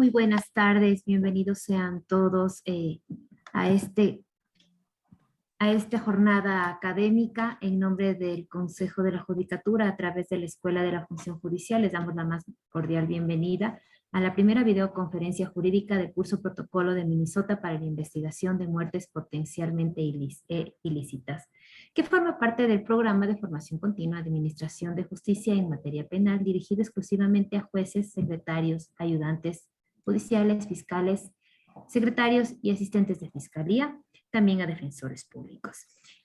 Muy buenas tardes, bienvenidos sean todos a, este, a esta jornada académica en nombre del Consejo de la Judicatura a través de la Escuela de la Función Judicial. Les damos la más cordial bienvenida a la primera videoconferencia jurídica del curso Protocolo de Minnesota para la investigación de muertes potencialmente ilícitas, que forma parte del programa de formación continua de Administración de Justicia en materia penal dirigido exclusivamente a jueces, secretarios, ayudantes judiciales, fiscales, secretarios y asistentes de fiscalía, también a defensores públicos.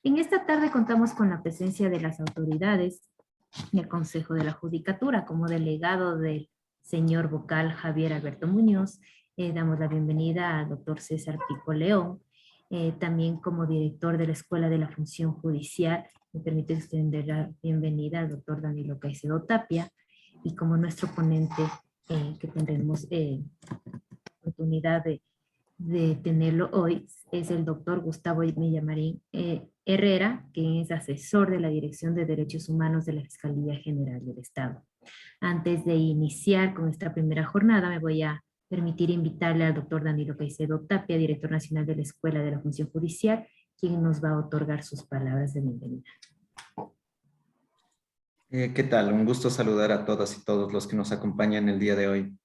En esta tarde contamos con la presencia de las autoridades del Consejo de la Judicatura como delegado del señor vocal Javier Alberto Muñoz. Damos la bienvenida al doctor César Pico León, también como director de la Escuela de la Función Judicial. Me permite extender la bienvenida al doctor Danilo Caicedo Tapia, y como nuestro ponente que tendremos oportunidad de tenerlo hoy es el doctor Gustavo Villamarín Herrera, que es asesor de la Dirección de Derechos Humanos de la Fiscalía General del Estado. Antes de iniciar con esta primera jornada, me voy a permitir invitarle al doctor Danilo Caicedo Tapia, director nacional de la Escuela de la Función Judicial, quien nos va a otorgar sus palabras de bienvenida. ¿Qué tal? Un gusto saludar a todas y todos los que nos acompañan el día de hoy.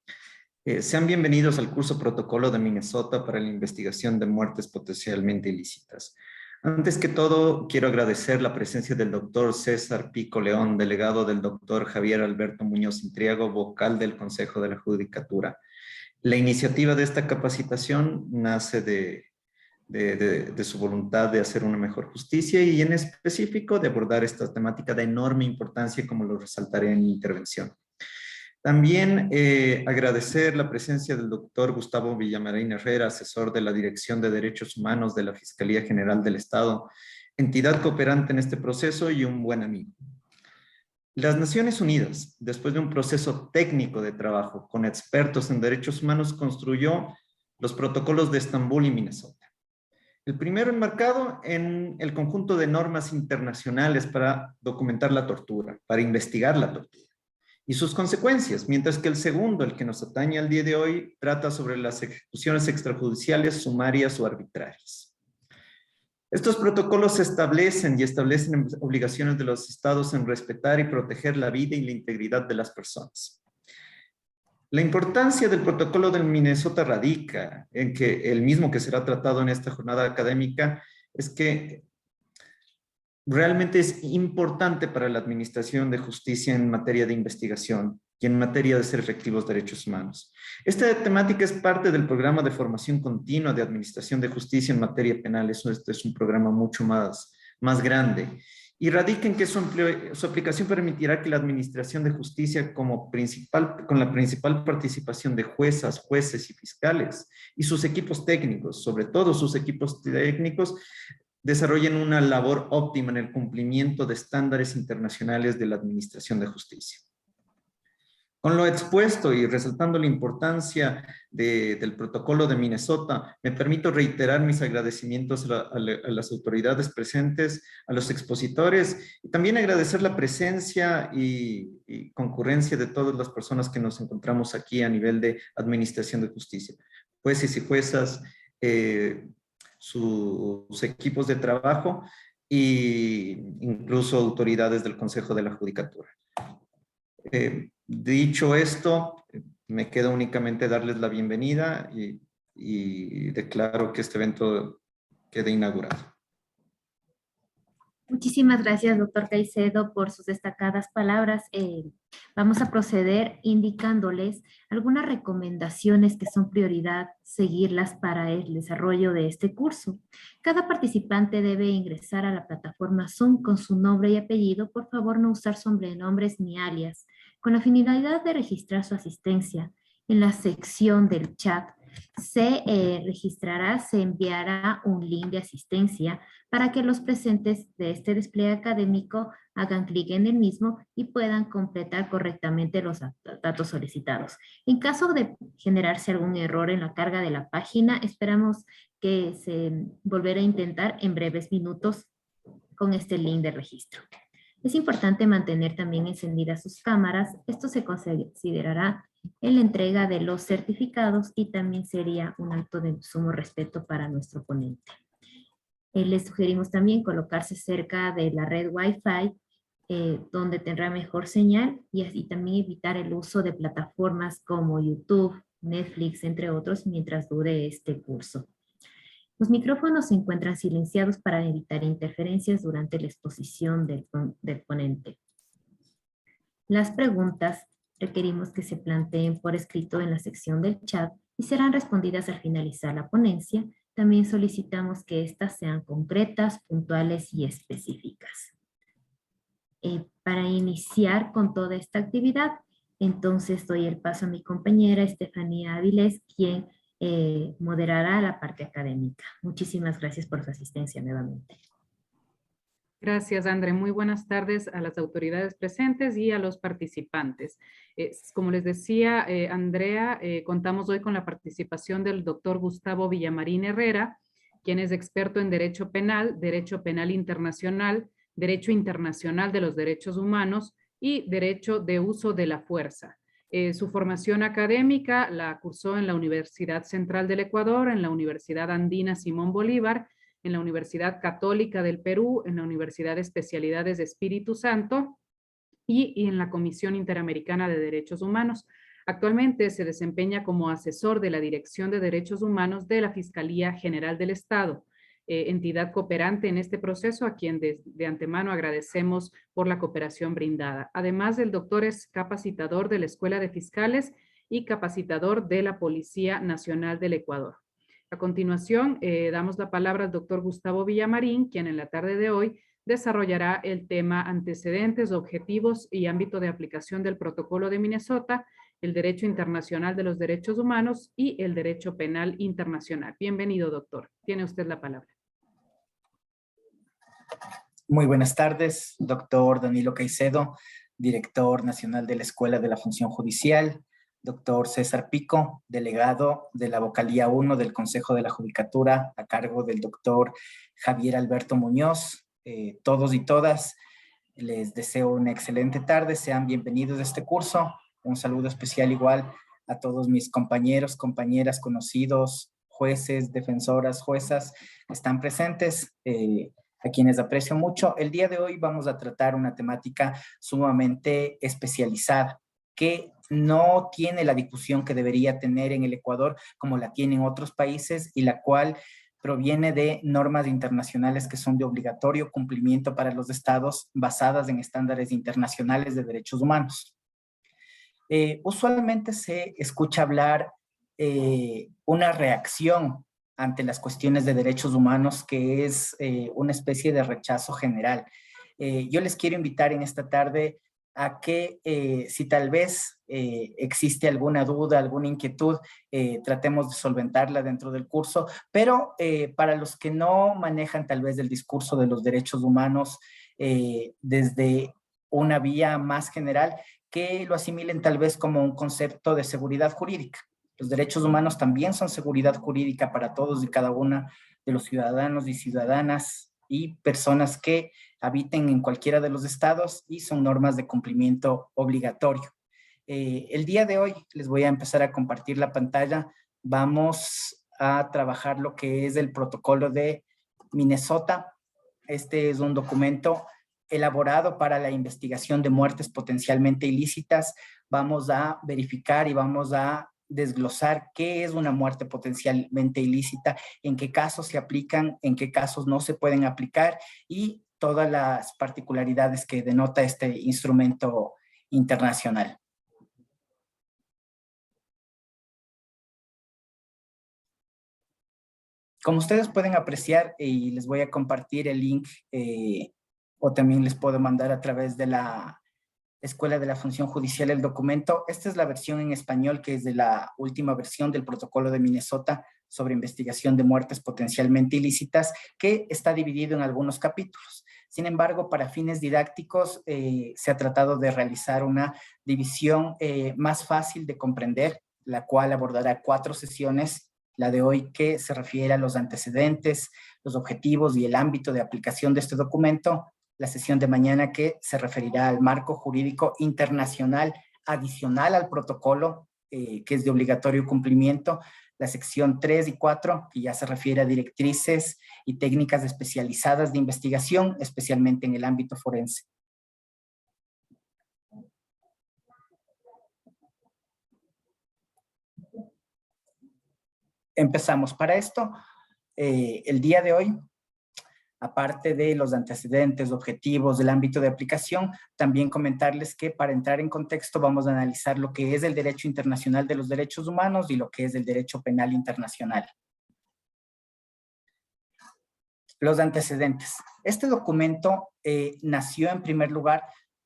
Sean bienvenidos al curso Protocolo de Minnesota para la investigación de muertes potencialmente ilícitas. Antes que todo, quiero agradecer la presencia del doctor César Pico León, delegado del doctor Javier Alberto Muñoz Intriago, vocal del Consejo de la Judicatura. La iniciativa de esta capacitación nace de su voluntad de hacer una mejor justicia y en específico de abordar esta temática de enorme importancia, como lo resaltaré en mi intervención. También agradecer la presencia del doctor Gustavo Villamarín Herrera, asesor de la Dirección de Derechos Humanos de la Fiscalía General del Estado, entidad cooperante en este proceso y un buen amigo. Las Naciones Unidas, después de un proceso técnico de trabajo con expertos en derechos humanos, construyó los protocolos de Estambul y Minnesota. El primero enmarcado en el conjunto de normas internacionales para documentar la tortura, para investigar la tortura y sus consecuencias, mientras que el segundo, el que nos atañe al día de hoy, trata sobre las ejecuciones extrajudiciales, sumarias o arbitrarias. Estos protocolos establecen obligaciones de los estados en respetar y proteger la vida y la integridad de las personas. La importancia del protocolo del Minnesota radica en que el mismo que será tratado en esta jornada académica es que realmente es importante para la administración de justicia en materia de investigación y en materia de ser efectivos derechos humanos. Esta temática es parte del programa de formación continua de administración de justicia en materia penal. Este es un programa mucho más grande y radica en que su aplicación permitirá que la administración de justicia con la principal participación de juezas, jueces y fiscales y sus equipos técnicos, sobre todo sus equipos técnicos, desarrollen una labor óptima en el cumplimiento de estándares internacionales de la administración de justicia. Con lo expuesto y resaltando la importancia del protocolo de Minnesota, me permito reiterar mis agradecimientos a las autoridades presentes, a los expositores, y también agradecer la presencia y concurrencia de todas las personas que nos encontramos aquí a nivel de administración de justicia, jueces y juezas, sus equipos de trabajo e incluso autoridades del Consejo de la Judicatura. Dicho esto, me queda únicamente darles la bienvenida y declaro que este evento quede inaugurado. Muchísimas gracias, doctor Caicedo, por sus destacadas palabras. Vamos a proceder indicándoles algunas recomendaciones que son prioridad seguirlas para el desarrollo de este curso. Cada participante debe ingresar a la plataforma Zoom con su nombre y apellido. Por favor, no usar sobrenombres ni alias, con la finalidad de registrar su asistencia. En la sección del chat se enviará un link de asistencia para que los presentes de este despliegue académico hagan clic en el mismo y puedan completar correctamente los datos solicitados. En caso de generarse algún error en la carga de la página, esperamos que se volverá a intentar en breves minutos con este link de registro. Es importante mantener también encendidas sus cámaras. Esto se considerará la entrega de los certificados y también sería un acto de sumo respeto para nuestro ponente. Les sugerimos también colocarse cerca de la red Wi-Fi, donde tendrá mejor señal y así también evitar el uso de plataformas como YouTube, Netflix, entre otros, mientras dure este curso. Los micrófonos se encuentran silenciados para evitar interferencias durante la exposición del ponente. Las preguntas requerimos que se planteen por escrito en la sección del chat y serán respondidas al finalizar la ponencia. También solicitamos que éstas sean concretas, puntuales y específicas. Para iniciar con toda esta actividad, entonces doy el paso a mi compañera Estefanía Avilés, quien moderará la parte académica. Muchísimas gracias por su asistencia nuevamente. Gracias, André. Muy buenas tardes a las autoridades presentes y a los participantes. Como les decía Andrea, contamos hoy con la participación del doctor Gustavo Villamarín Herrera, quien es experto en Derecho Penal Internacional, Derecho Internacional de los Derechos Humanos y Derecho de Uso de la Fuerza. Su formación académica la cursó en la Universidad Central del Ecuador, en la Universidad Andina Simón Bolívar, en la Universidad Católica del Perú, en la Universidad de Especialidades de Espíritu Santo y en la Comisión Interamericana de Derechos Humanos. Actualmente se desempeña como asesor de la Dirección de Derechos Humanos de la Fiscalía General del Estado, entidad cooperante en este proceso, a quien de antemano agradecemos por la cooperación brindada. Además, el doctor es capacitador de la Escuela de Fiscales y capacitador de la Policía Nacional del Ecuador. A continuación, damos la palabra al doctor Gustavo Villamarín, quien en la tarde de hoy desarrollará el tema antecedentes, objetivos y ámbito de aplicación del Protocolo de Minnesota, el Derecho Internacional de los Derechos Humanos y el Derecho Penal Internacional. Bienvenido, doctor. Tiene usted la palabra. Muy buenas tardes, doctor Danilo Caicedo, director nacional de la Escuela de la Función Judicial, doctor César Pico, delegado de la Vocalía 1 del Consejo de la Judicatura, a cargo del doctor Javier Alberto Muñoz. Todos y todas, les deseo una excelente tarde, sean bienvenidos a este curso. Un saludo especial igual a todos mis compañeros, compañeras, conocidos, jueces, defensoras, juezas que están presentes, a quienes aprecio mucho. El día de hoy vamos a tratar una temática sumamente especializada, que no tiene la difusión que debería tener en el Ecuador como la tiene en otros países y la cual proviene de normas internacionales que son de obligatorio cumplimiento para los estados basadas en estándares internacionales de derechos humanos. Usualmente se escucha hablar una reacción ante las cuestiones de derechos humanos que es una especie de rechazo general. Yo les quiero invitar en esta tarde a que si tal vez existe alguna duda, alguna inquietud, tratemos de solventarla dentro del curso, pero para los que no manejan tal vez el discurso de los derechos humanos desde una vía más general, que lo asimilen tal vez como un concepto de seguridad jurídica. Los derechos humanos también son seguridad jurídica para todos y cada una de los ciudadanos y ciudadanas y personas que habiten en cualquiera de los estados y son normas de cumplimiento obligatorio. El día de hoy les voy a empezar a compartir la pantalla. Vamos a trabajar lo que es el protocolo de Minnesota. Este es un documento elaborado para la investigación de muertes potencialmente ilícitas. Vamos a verificar y vamos a desglosar qué es una muerte potencialmente ilícita, en qué casos se aplican, en qué casos no se pueden aplicar y todas las particularidades que denota este instrumento internacional. Como ustedes pueden apreciar, y les voy a compartir el link, o también les puedo mandar a través de la Escuela de la Función Judicial el documento. Esta es la versión en español, que es de la última versión del Protocolo de Minnesota sobre investigación de muertes potencialmente ilícitas, que está dividido en algunos capítulos. Sin embargo, para fines didácticos, se ha tratado de realizar una división más fácil de comprender, la cual abordará 4 sesiones. La de hoy que se refiere a los antecedentes, los objetivos y el ámbito de aplicación de este documento. La sesión de mañana que se referirá al marco jurídico internacional adicional al protocolo que es de obligatorio cumplimiento, la sección 3 y 4, que ya se refiere a directrices y técnicas especializadas de investigación, especialmente en el ámbito forense. Empezamos. Para esto, el día de hoy, aparte de los antecedentes, objetivos del ámbito de aplicación, también comentarles que para entrar en contexto vamos a analizar lo que es el derecho internacional de los derechos humanos y lo que es el derecho penal internacional. Los antecedentes. Este documento nació en primer lugar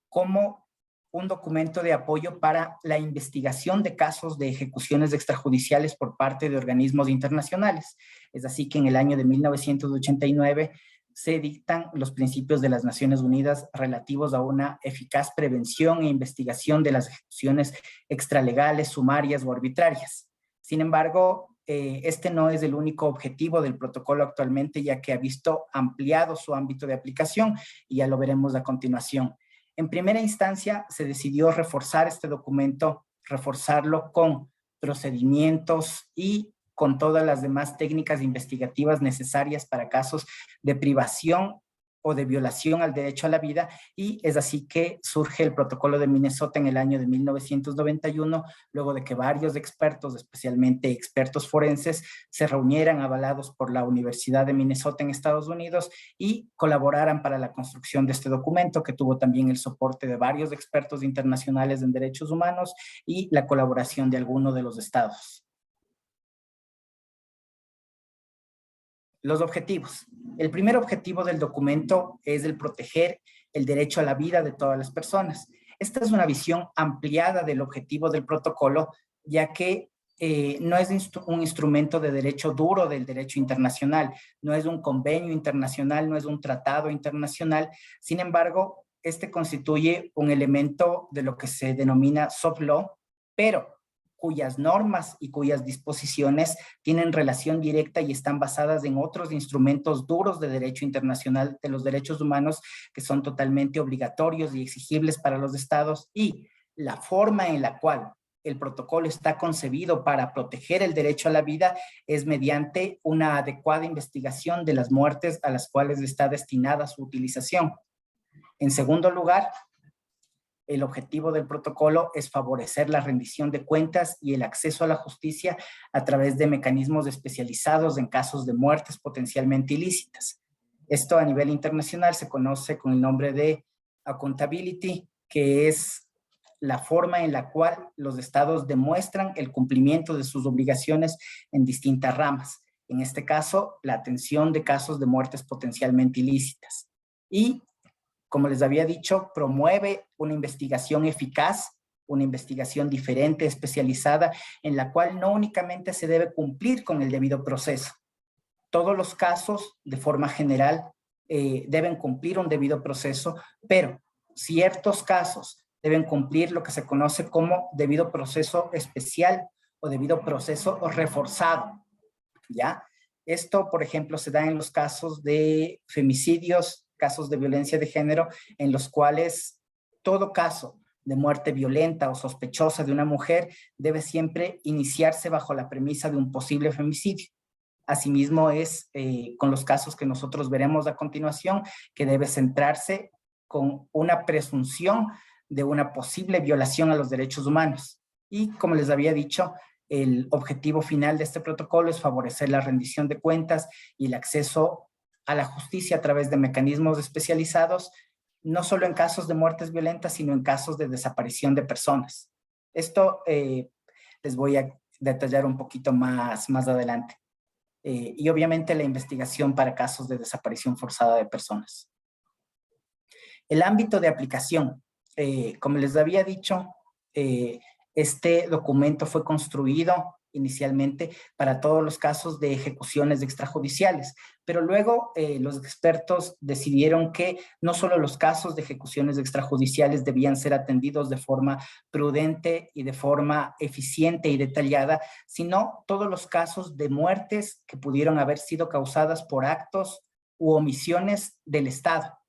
como un documento de apoyo para la investigación de casos de ejecuciones extrajudiciales por parte de organismos internacionales. Es así que en el año de 1989 se dictan los principios de las Naciones Unidas relativos a una eficaz prevención e investigación de las ejecuciones extralegales, sumarias o arbitrarias. Sin embargo, este no es el único objetivo del protocolo actualmente, ya que ha visto ampliado su ámbito de aplicación y ya lo veremos a continuación. En primera instancia, se decidió reforzar este documento, reforzarlo con procedimientos y con todas las demás técnicas investigativas necesarias para casos de privación o de violación al derecho a la vida, y es así que surge el protocolo de Minnesota en el año de 1991, luego de que varios expertos, especialmente expertos forenses, se reunieran avalados por la Universidad de Minnesota en Estados Unidos y colaboraran para la construcción de este documento, que tuvo también el soporte de varios expertos internacionales en derechos humanos y la colaboración de algunos de los estados. Los objetivos. El primer objetivo del documento es el proteger el derecho a la vida de todas las personas. Esta es una visión ampliada del objetivo del protocolo, ya que no es un instrumento de derecho duro del derecho internacional, no es un convenio internacional, no es un tratado internacional. Sin embargo, este constituye un elemento de lo que se denomina soft law, pero cuyas normas y cuyas disposiciones tienen relación directa y están basadas en otros instrumentos duros de derecho internacional de los derechos humanos que son totalmente obligatorios y exigibles para los estados, y la forma en la cual el protocolo está concebido para proteger el derecho a la vida es mediante una adecuada investigación de las muertes a las cuales está destinada su utilización. En segundo lugar, el objetivo del protocolo es favorecer la rendición de cuentas y el acceso a la justicia a través de mecanismos especializados en casos de muertes potencialmente ilícitas. Esto a nivel internacional se conoce con el nombre de accountability, que es la forma en la cual los estados demuestran el cumplimiento de sus obligaciones en distintas ramas. En este caso, la atención de casos de muertes potencialmente ilícitas. Y como les había dicho, promueve una investigación eficaz, una investigación diferente, especializada, en la cual no únicamente se debe cumplir con el debido proceso. Todos los casos, de forma general, deben cumplir un debido proceso, pero ciertos casos deben cumplir lo que se conoce como debido proceso especial o debido proceso reforzado, ¿ya? Esto, por ejemplo, se da en los casos de femicidios, casos de violencia de género, en los cuales todo caso de muerte violenta o sospechosa de una mujer debe siempre iniciarse bajo la premisa de un posible femicidio. Asimismo es con los casos que nosotros veremos a continuación, que debe centrarse con una presunción de una posible violación a los derechos humanos. Y como les había dicho, el objetivo final de este protocolo es favorecer la rendición de cuentas y el acceso a la justicia a través de mecanismos especializados, no solo en casos de muertes violentas, sino en casos de desaparición de personas. Esto les voy a detallar un poquito más adelante. Y obviamente la investigación para casos de desaparición forzada de personas. El ámbito de aplicación, como les había dicho, este documento fue construido inicialmente para todos los casos de ejecuciones extrajudiciales, pero luego los expertos decidieron que no solo los casos de ejecuciones extrajudiciales debían ser atendidos de forma prudente y de forma eficiente y detallada, sino todos los casos de muertes que pudieron haber sido causadas por actos u omisiones del Estado.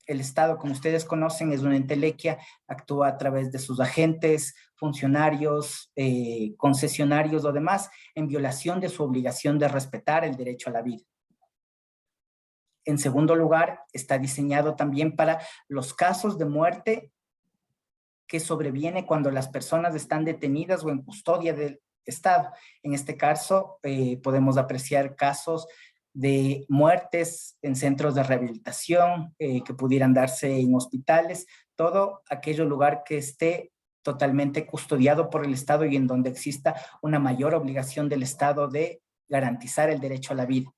El Estado, como ustedes conocen, es una entelequia, actúa a través de sus agentes, funcionarios, concesionarios o demás, en violación de su obligación de respetar el derecho a la vida. En segundo lugar, está diseñado también para los casos de muerte que sobreviene cuando las personas están detenidas o en custodia del Estado. En este caso, podemos apreciar casos de muertes en centros de rehabilitación, que pudieran darse en hospitales, todo aquello lugar que esté totalmente custodiado por el Estado y en donde exista una mayor obligación del Estado de garantizar el derecho a la vida.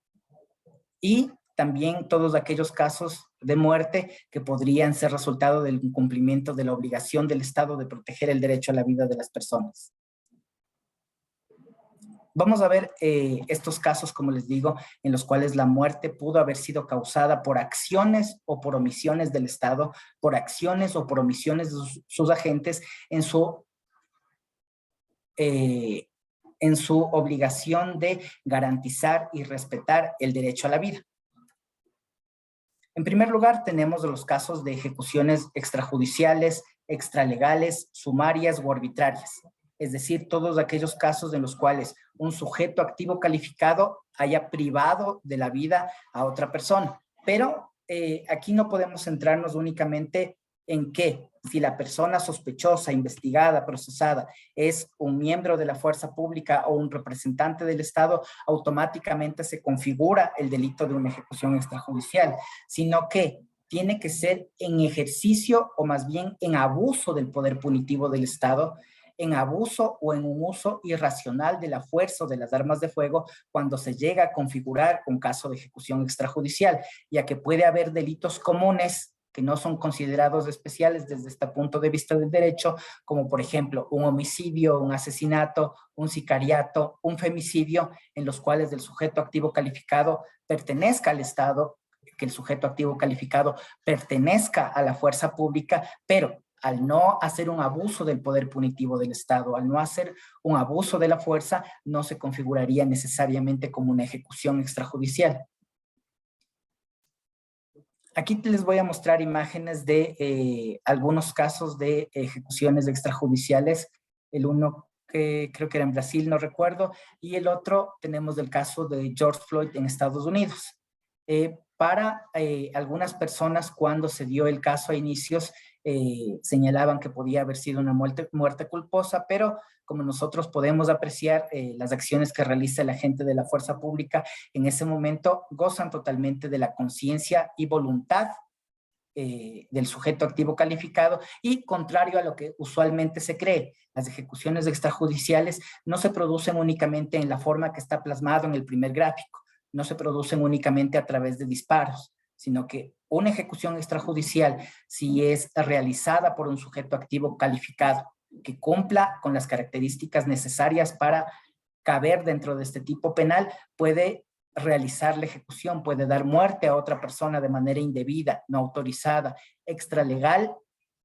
Y también todos aquellos casos de muerte que podrían ser resultado del incumplimiento de la obligación del Estado de proteger el derecho a la vida de las personas. Vamos a ver estos casos, como les digo, en los cuales la muerte pudo haber sido causada por acciones o por omisiones del Estado, por acciones o por omisiones de sus agentes en su obligación de garantizar y respetar el derecho a la vida. En primer lugar, tenemos los casos de ejecuciones extrajudiciales, extralegales, sumarias o arbitrarias. Es decir, todos aquellos casos en los cuales un sujeto activo calificado haya privado de la vida a otra persona. Pero aquí no podemos centrarnos únicamente en que si la persona sospechosa, investigada, procesada es un miembro de la fuerza pública o un representante del Estado, automáticamente se configura el delito de una ejecución extrajudicial, sino que tiene que ser en ejercicio o más bien en abuso del poder punitivo del Estado, en abuso o en un uso irracional de la fuerza o de las armas de fuego cuando se llega a configurar un caso de ejecución extrajudicial, ya que puede haber delitos comunes que no son considerados especiales desde este punto de vista del derecho, como por ejemplo un homicidio, un asesinato, un sicariato, un femicidio, en los cuales el sujeto activo calificado pertenezca al Estado, que el sujeto activo calificado pertenezca a la fuerza pública, pero al no hacer un abuso del poder punitivo del Estado, al no hacer un abuso de la fuerza, no se configuraría necesariamente como una ejecución extrajudicial. Aquí les voy a mostrar imágenes de algunos casos de ejecuciones extrajudiciales. El uno que creo que era en Brasil, no recuerdo, y el otro tenemos el caso de George Floyd en Estados Unidos. Para algunas personas, cuando se dio el caso a inicios, señalaban que podía haber sido una muerte culposa, pero como nosotros podemos apreciar, las acciones que realiza el agente de la fuerza pública en ese momento gozan totalmente de la conciencia y voluntad del sujeto activo calificado, y contrario a lo que usualmente se cree, las ejecuciones extrajudiciales no se producen únicamente en la forma que está plasmado en el primer gráfico, no se producen únicamente a través de disparos, sino que una ejecución extrajudicial, si es realizada por un sujeto activo calificado, que cumpla con las características necesarias para caber dentro de este tipo penal, puede realizar la ejecución, puede dar muerte a otra persona de manera indebida, no autorizada, extralegal,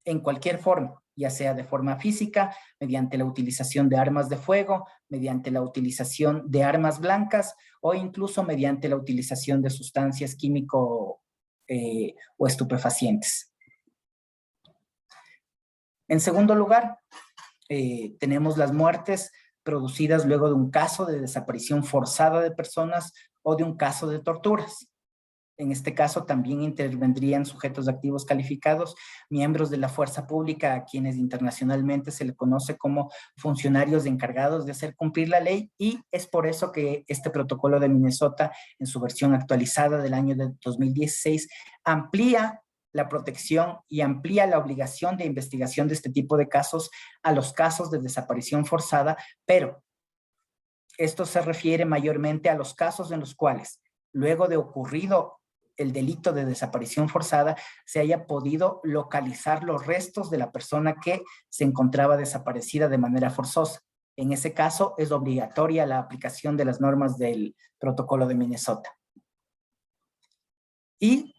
en cualquier forma, ya sea de forma física, mediante la utilización de armas de fuego, mediante la utilización de armas blancas o incluso mediante la utilización de sustancias químico o estupefacientes. En segundo lugar, tenemos las muertes producidas luego de un caso de desaparición forzada de personas o de un caso de torturas. En este caso también intervendrían sujetos activos calificados, miembros de la fuerza pública, a quienes internacionalmente se le conoce como funcionarios encargados de hacer cumplir la ley, y es por eso que este protocolo de Minnesota, en su versión actualizada del año de 2016, amplía la protección y amplía la obligación de investigación de este tipo de casos a los casos de desaparición forzada, pero esto se refiere mayormente a los casos en los cuales, luego de ocurrido el delito de desaparición forzada, se haya podido localizar los restos de la persona que se encontraba desaparecida de manera forzosa. En ese caso, es obligatoria la aplicación de las normas del protocolo de Minnesota. Y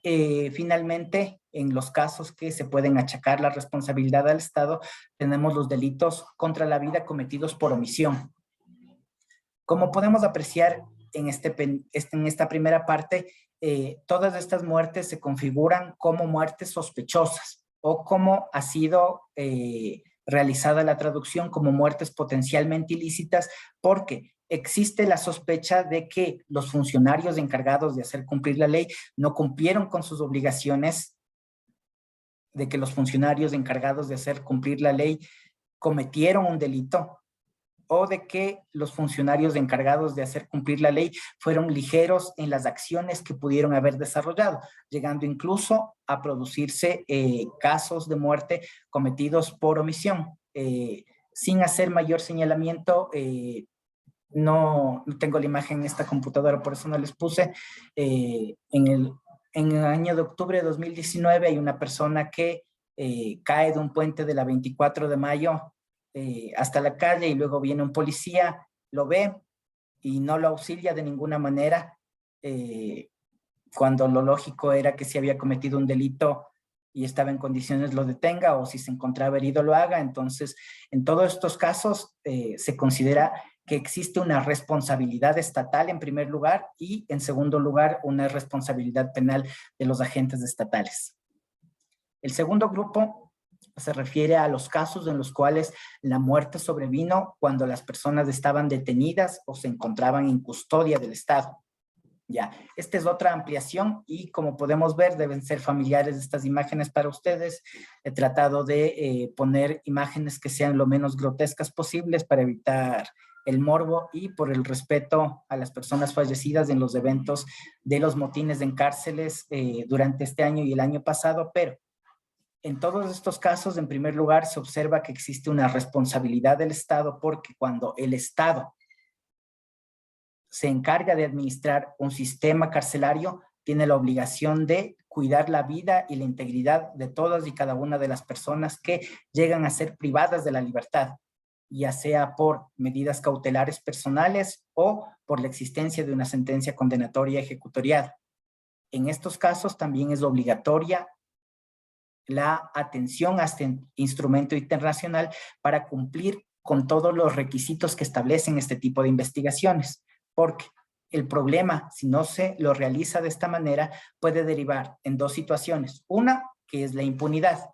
finalmente, en los casos que se pueden achacar la responsabilidad al Estado, tenemos los delitos contra la vida cometidos por omisión. Como podemos apreciar en esta primera parte, todas estas muertes se configuran como muertes sospechosas o como ha sido realizada la traducción como muertes potencialmente ilícitas, porque existe la sospecha de que los funcionarios encargados de hacer cumplir la ley no cumplieron con sus obligaciones, de que los funcionarios encargados de hacer cumplir la ley cometieron un delito, o de que los funcionarios encargados de hacer cumplir la ley fueron ligeros en las acciones que pudieron haber desarrollado, llegando incluso a producirse casos de muerte cometidos por omisión. Sin hacer mayor señalamiento, no tengo la imagen en esta computadora, por eso no les puse. En el año de octubre de 2019 hay una persona que cae de un puente de la 24 de mayo hasta la calle, y luego viene un policía, lo ve y no lo auxilia de ninguna manera, cuando lo lógico era que si había cometido un delito y estaba en condiciones lo detenga, o si se encontraba herido lo haga. Entonces, en todos estos casos se considera que existe una responsabilidad estatal en primer lugar, y en segundo lugar una responsabilidad penal de los agentes estatales. El segundo grupo se refiere a los casos en los cuales la muerte sobrevino cuando las personas estaban detenidas o se encontraban en custodia del Estado. Ya, esta es otra ampliación, y como podemos ver deben ser familiares estas imágenes para ustedes. He tratado de poner imágenes que sean lo menos grotescas posibles para evitar el morbo y por el respeto a las personas fallecidas en los eventos de los motines en cárceles durante este año y el año pasado. Pero en todos estos casos, en primer lugar, se observa que existe una responsabilidad del Estado, porque cuando el Estado se encarga de administrar un sistema carcelario, tiene la obligación de cuidar la vida y la integridad de todas y cada una de las personas que llegan a ser privadas de la libertad, ya sea por medidas cautelares personales o por la existencia de una sentencia condenatoria ejecutoriada. En estos casos también es obligatoria la atención a este instrumento internacional para cumplir con todos los requisitos que establecen este tipo de investigaciones, porque el problema, si no se lo realiza de esta manera, puede derivar en dos situaciones. Una, que es la impunidad,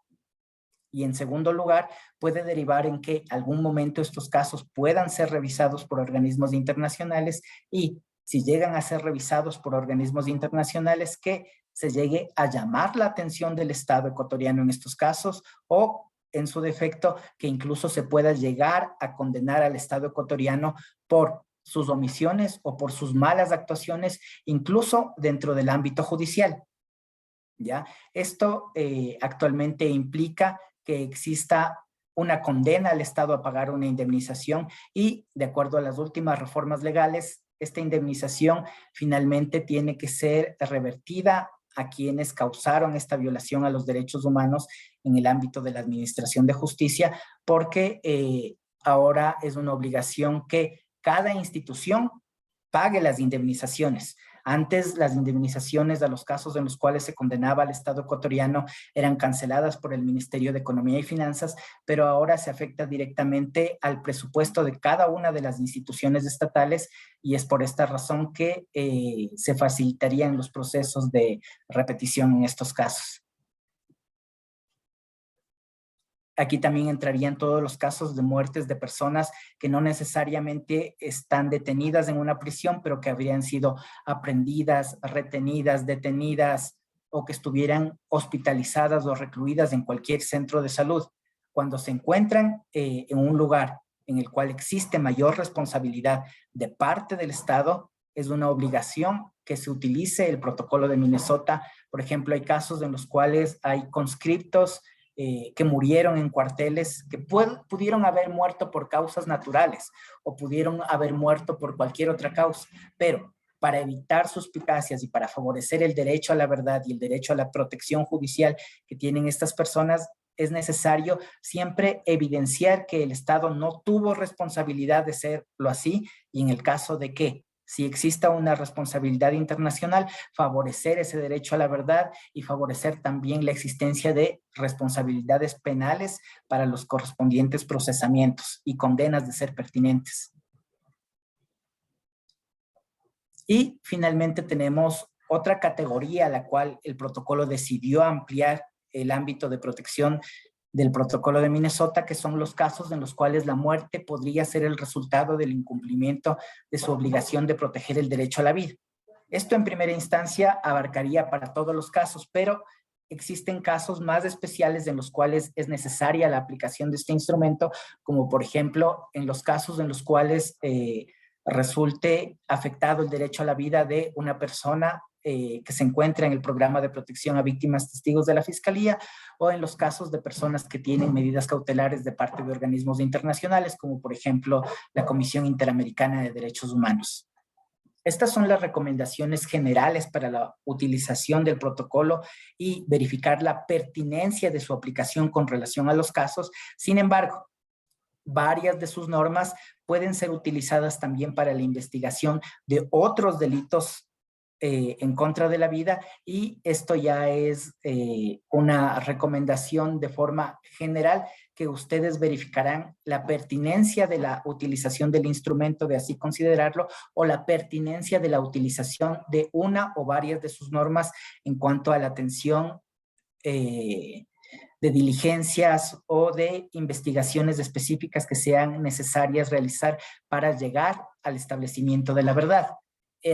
y en segundo lugar, puede derivar en que algún momento estos casos puedan ser revisados por organismos internacionales, y si llegan a ser revisados por organismos internacionales, que se llegue a llamar la atención del Estado ecuatoriano en estos casos, o en su defecto, que incluso se pueda llegar a condenar al Estado ecuatoriano por sus omisiones o por sus malas actuaciones, incluso dentro del ámbito judicial. ¿Ya? Esto actualmente implica que exista una condena al Estado a pagar una indemnización, y de acuerdo a las últimas reformas legales, esta indemnización finalmente tiene que ser revertida a quienes causaron esta violación a los derechos humanos en el ámbito de la administración de justicia, porque ahora es una obligación que cada institución pague las indemnizaciones. Antes, las indemnizaciones a los casos en los cuales se condenaba al Estado ecuatoriano eran canceladas por el Ministerio de Economía y Finanzas, pero ahora se afecta directamente al presupuesto de cada una de las instituciones estatales, y es por esta razón que se facilitarían los procesos de repetición en estos casos. Aquí también entrarían todos los casos de muertes de personas que no necesariamente están detenidas en una prisión, pero que habrían sido aprehendidas, retenidas, detenidas, o que estuvieran hospitalizadas o recluidas en cualquier centro de salud. Cuando se encuentran en un lugar en el cual existe mayor responsabilidad de parte del Estado, es una obligación que se utilice el protocolo de Minnesota. Por ejemplo, hay casos en los cuales hay conscriptos que murieron en cuarteles, que pudieron haber muerto por causas naturales o pudieron haber muerto por cualquier otra causa, pero para evitar suspicacias y para favorecer el derecho a la verdad y el derecho a la protección judicial que tienen estas personas, es necesario siempre evidenciar que el Estado no tuvo responsabilidad de hacerlo así, y en el caso de que si exista una responsabilidad internacional, favorecer ese derecho a la verdad y favorecer también la existencia de responsabilidades penales para los correspondientes procesamientos y condenas de ser pertinentes. Y finalmente tenemos Otra categoría a la cual el protocolo decidió ampliar el ámbito de protección del protocolo de Minnesota, que son los casos en los cuales la muerte podría ser el resultado del incumplimiento de su obligación de proteger el derecho a la vida. Esto en primera instancia abarcaría para todos los casos, pero existen casos más especiales en los cuales es necesaria la aplicación de este instrumento, como por ejemplo en los casos en los cuales resulte afectado el derecho a la vida de una persona que se encuentra en el programa de protección a víctimas testigos de la Fiscalía, o en los casos de personas que tienen medidas cautelares de parte de organismos internacionales, como por ejemplo la Comisión Interamericana de Derechos Humanos. Estas son las recomendaciones generales para la utilización del protocolo y verificar la pertinencia de su aplicación con relación a los casos. Sin embargo, varias de sus normas pueden ser utilizadas también para la investigación de otros delitos en contra de la vida, y esto ya es una recomendación de forma general que ustedes verificarán la pertinencia de la utilización del instrumento, de así considerarlo, o la pertinencia de la utilización de una o varias de sus normas en cuanto a la atención de diligencias o de investigaciones específicas que sean necesarias realizar para llegar al establecimiento de la verdad.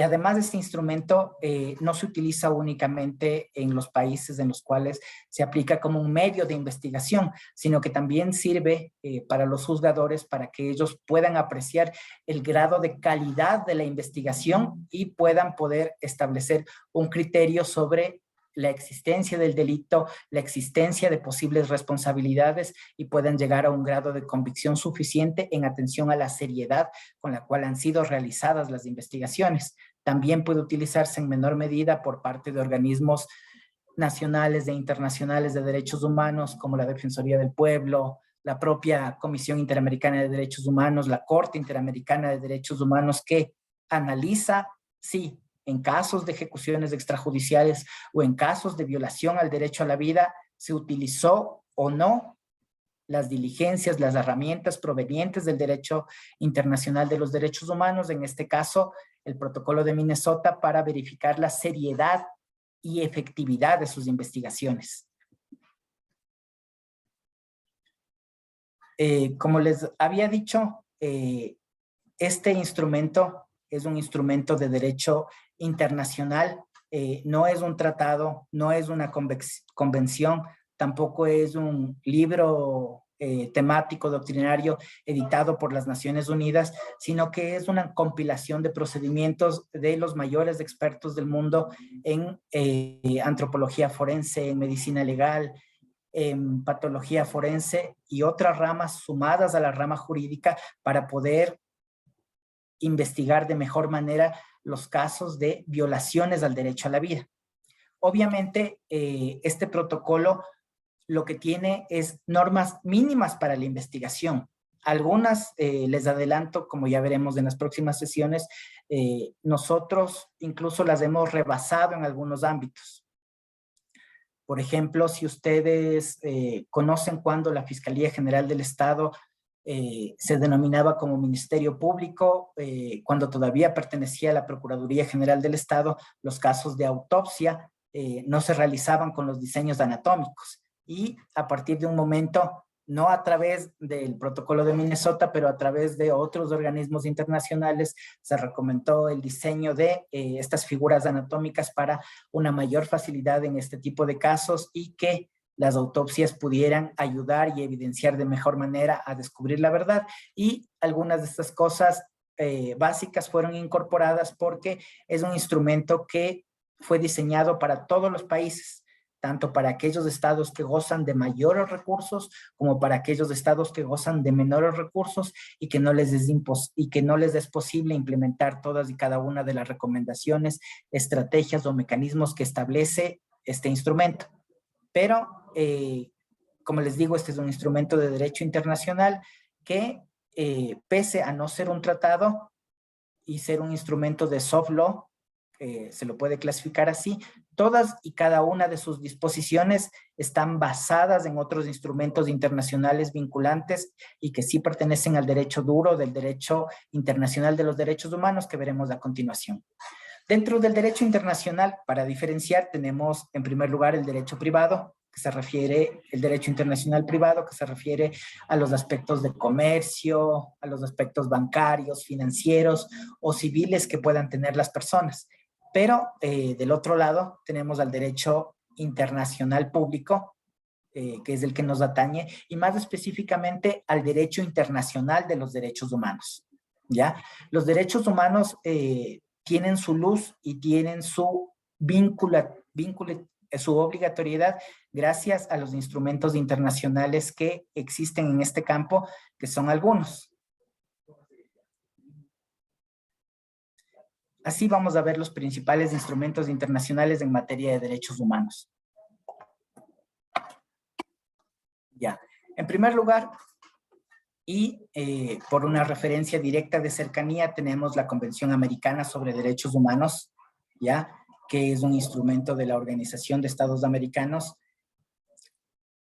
Además, este instrumento no se utiliza únicamente en los países en los cuales se aplica como un medio de investigación, sino que también sirve para los juzgadores para que ellos puedan apreciar el grado de calidad de la investigación y puedan poder establecer un criterio sobre la existencia del delito, la existencia de posibles responsabilidades, y puedan llegar a un grado de convicción suficiente en atención a la seriedad con la cual han sido realizadas las investigaciones. También puede utilizarse en menor medida por parte de organismos nacionales e internacionales de derechos humanos, como la Defensoría del Pueblo, la propia Comisión Interamericana de Derechos Humanos, la Corte Interamericana de Derechos Humanos, que analiza si en casos de ejecuciones extrajudiciales o en casos de violación al derecho a la vida se utilizó o no las diligencias, las herramientas provenientes del derecho internacional de los derechos humanos, en este caso el protocolo de Minnesota, para verificar la seriedad y efectividad de sus investigaciones. Como les había dicho, este instrumento es un instrumento de derecho internacional, no es un tratado, no es una convención, tampoco es un libro temático doctrinario editado por las Naciones Unidas, sino que es una compilación de procedimientos de los mayores expertos del mundo en antropología forense, en medicina legal, en patología forense y otras ramas sumadas a la rama jurídica para poder investigar de mejor manera los casos de violaciones al derecho a la vida. Obviamente, este protocolo lo que tiene es normas mínimas para la investigación. Algunas, les adelanto, como ya veremos en las próximas sesiones, nosotros incluso las hemos rebasado en algunos ámbitos. Por ejemplo, si ustedes conocen cuando la Fiscalía General del Estado se denominaba como Ministerio Público, cuando todavía pertenecía a la Procuraduría General del Estado, los casos de autopsia no se realizaban con los diseños anatómicos. Y a partir de un momento, no a través del protocolo de Minnesota, pero a través de otros organismos internacionales, se recomendó el diseño de estas figuras anatómicas para una mayor facilidad en este tipo de casos y que las autopsias pudieran ayudar y evidenciar de mejor manera a descubrir la verdad. Y algunas de estas cosas básicas fueron incorporadas porque es un instrumento que fue diseñado para todos los países, tanto para aquellos estados que gozan de mayores recursos como para aquellos estados que gozan de menores recursos y que no les es posible implementar todas y cada una de las recomendaciones, estrategias o mecanismos que establece este instrumento. Pero, como les digo, este es un instrumento de derecho internacional que, pese a no ser un tratado y ser un instrumento de soft law, se lo puede clasificar así, todas y cada una de sus disposiciones están basadas en otros instrumentos internacionales vinculantes y que sí pertenecen al derecho duro del derecho internacional de los derechos humanos que veremos a continuación. Dentro del derecho internacional, para diferenciar, tenemos en primer lugar el derecho privado, que se refiere, el derecho internacional privado, que se refiere a los aspectos de comercio, a los aspectos bancarios, financieros o civiles que puedan tener las personas. Pero del otro lado tenemos al derecho internacional público, que es el que nos atañe, y más específicamente al derecho internacional de los derechos humanos, ¿ya? Los derechos humanos tienen su luz y tienen su su obligatoriedad gracias a los instrumentos internacionales que existen en este campo, que son algunos. Así vamos a ver los principales instrumentos internacionales en materia de derechos humanos. Ya, en primer lugar, y por una referencia directa de cercanía, tenemos la Convención Americana sobre Derechos Humanos, ¿ya? Que es un instrumento de la Organización de Estados Americanos.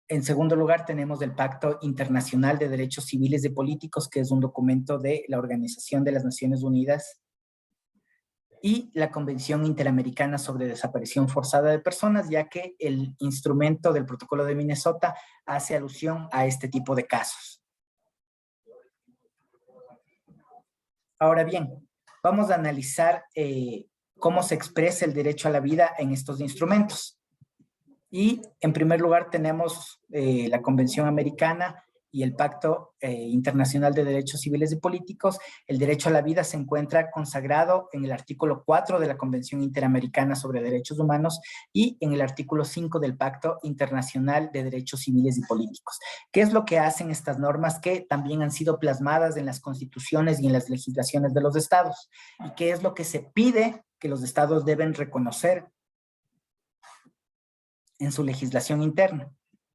En segundo lugar, tenemos el Pacto Internacional de Derechos Civiles y Políticos, que es un documento de la Organización de las Naciones Unidas. Y la Convención Interamericana sobre Desaparición Forzada de Personas, ya que el instrumento del Protocolo de Minnesota hace alusión a este tipo de casos. Ahora bien, vamos a analizar cómo se expresa el derecho a la vida en estos instrumentos. Y en primer lugar tenemos la Convención Americana y el Pacto Internacional de Derechos Civiles y Políticos. El derecho a la vida se encuentra consagrado en el artículo 4 de la Convención Interamericana sobre Derechos Humanos y en el artículo 5 del Pacto Internacional de Derechos Civiles y Políticos. ¿Qué es lo que hacen estas normas que también han sido plasmadas en las constituciones y en las legislaciones de los estados? ¿Y qué es lo que se pide que los estados deben reconocer en su legislación interna?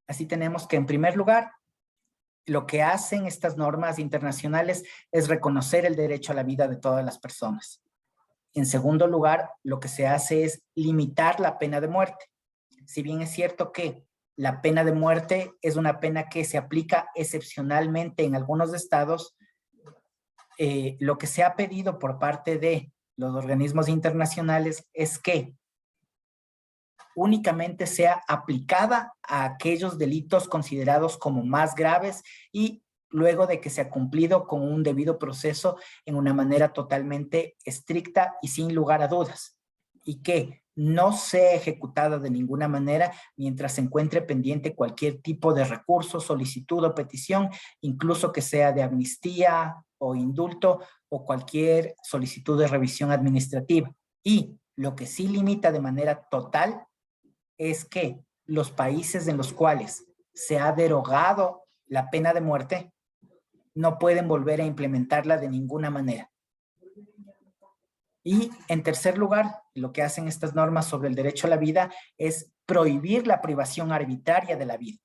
Así tenemos que, en primer lugar, lo que hacen estas normas internacionales es reconocer el derecho a la vida de todas las personas. En segundo lugar, lo que se hace es limitar la pena de muerte. Si bien es cierto que la pena de muerte es una pena que se aplica excepcionalmente en algunos estados, lo que se ha pedido por parte de los organismos internacionales es que únicamente sea aplicada a aquellos delitos considerados como más graves y luego de que se ha cumplido con un debido proceso en una manera totalmente estricta y sin lugar a dudas, y que no sea ejecutada de ninguna manera mientras se encuentre pendiente cualquier tipo de recurso, solicitud o petición, incluso que sea de amnistía o indulto o cualquier solicitud de revisión administrativa. Y lo que sí limita de manera total es que los países en los cuales se ha derogado la pena de muerte no pueden volver a implementarla de ninguna manera. Y en tercer lugar, lo que hacen estas normas sobre el derecho a la vida es prohibir la privación arbitraria de la vida.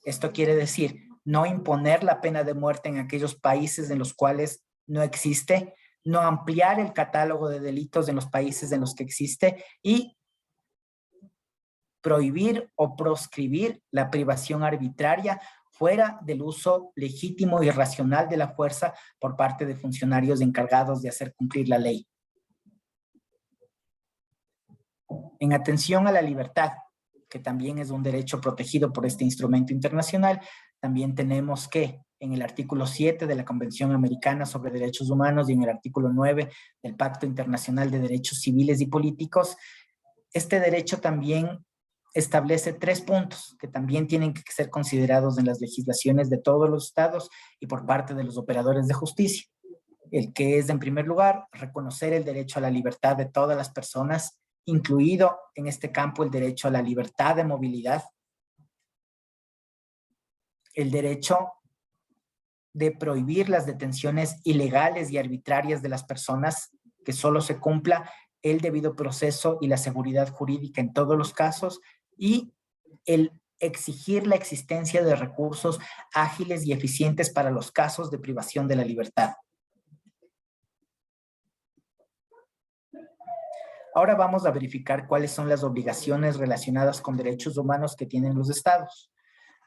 Esto quiere decir no imponer la pena de muerte en aquellos países en los cuales no existe, no ampliar el catálogo de delitos en los países en los que existe y prohibir o proscribir la privación arbitraria fuera del uso legítimo y racional de la fuerza por parte de funcionarios encargados de hacer cumplir la ley. En atención a la libertad, que también es un derecho protegido por este instrumento internacional, también tenemos que en el artículo 7 de la Convención Americana sobre Derechos Humanos y en el artículo 9 del Pacto Internacional de Derechos Civiles y Políticos, este derecho también establece 3 puntos que también tienen que ser considerados en las legislaciones de todos los estados y por parte de los operadores de justicia. El que es, en primer lugar, reconocer el derecho a la libertad de todas las personas, incluido en este campo el derecho a la libertad de movilidad, el derecho de prohibir las detenciones ilegales y arbitrarias de las personas, que solo se cumpla el debido proceso y la seguridad jurídica en todos los casos, y el exigir la existencia de recursos ágiles y eficientes para los casos de privación de la libertad. Ahora vamos a verificar cuáles son las obligaciones relacionadas con derechos humanos que tienen los estados.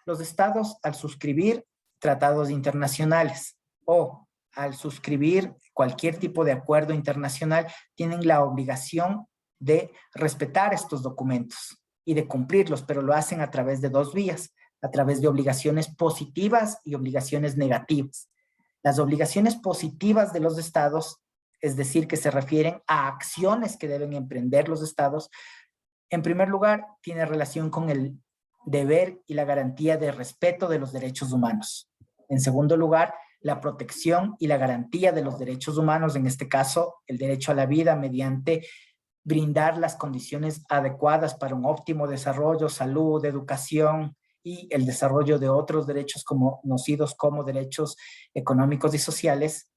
Los estados, al suscribir tratados internacionales o al suscribir cualquier tipo de acuerdo internacional, tienen la obligación de respetar estos documentos y de cumplirlos, pero lo hacen a través de dos vías, a través de obligaciones positivas y obligaciones negativas. Las obligaciones positivas de los estados, es decir, que se refieren a acciones que deben emprender los estados, en primer lugar, tiene relación con el deber y la garantía de respeto de los derechos humanos. En segundo lugar, la protección y la garantía de los derechos humanos, en este caso, el derecho a la vida mediante brindar las condiciones adecuadas para un óptimo desarrollo, salud, educación y el desarrollo de otros derechos conocidos como derechos económicos y sociales.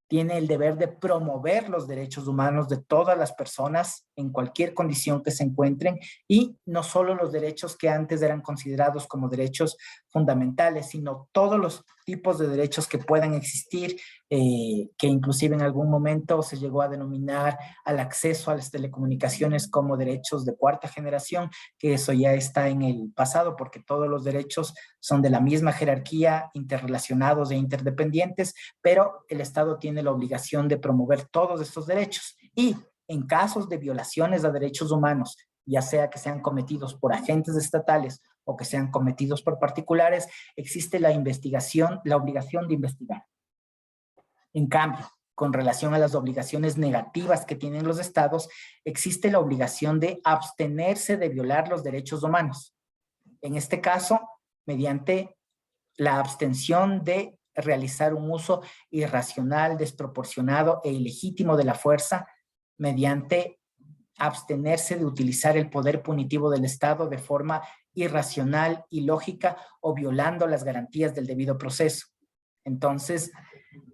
Tiene el deber de promover los derechos humanos de todas las personas en cualquier condición que se encuentren, y no solo los derechos que antes eran considerados como derechos fundamentales, sino todos los tipos de derechos que puedan existir, que inclusive en algún momento se llegó a denominar al acceso a las telecomunicaciones como derechos de cuarta generación, que eso ya está en el pasado porque todos los derechos son de la misma jerarquía, interrelacionados e interdependientes, pero el Estado tiene la obligación de promover todos estos derechos. Y en casos de violaciones a derechos humanos, ya sea que sean cometidos por agentes estatales o que sean cometidos por particulares, existe la investigación, la obligación de investigar. En cambio, con relación a las obligaciones negativas que tienen los estados, existe la obligación de abstenerse de violar los derechos humanos. En este caso, mediante la abstención de realizar un uso irracional, desproporcionado e ilegítimo de la fuerza, mediante abstenerse de utilizar el poder punitivo del Estado de forma irracional, ilógica o violando las garantías del debido proceso. Entonces,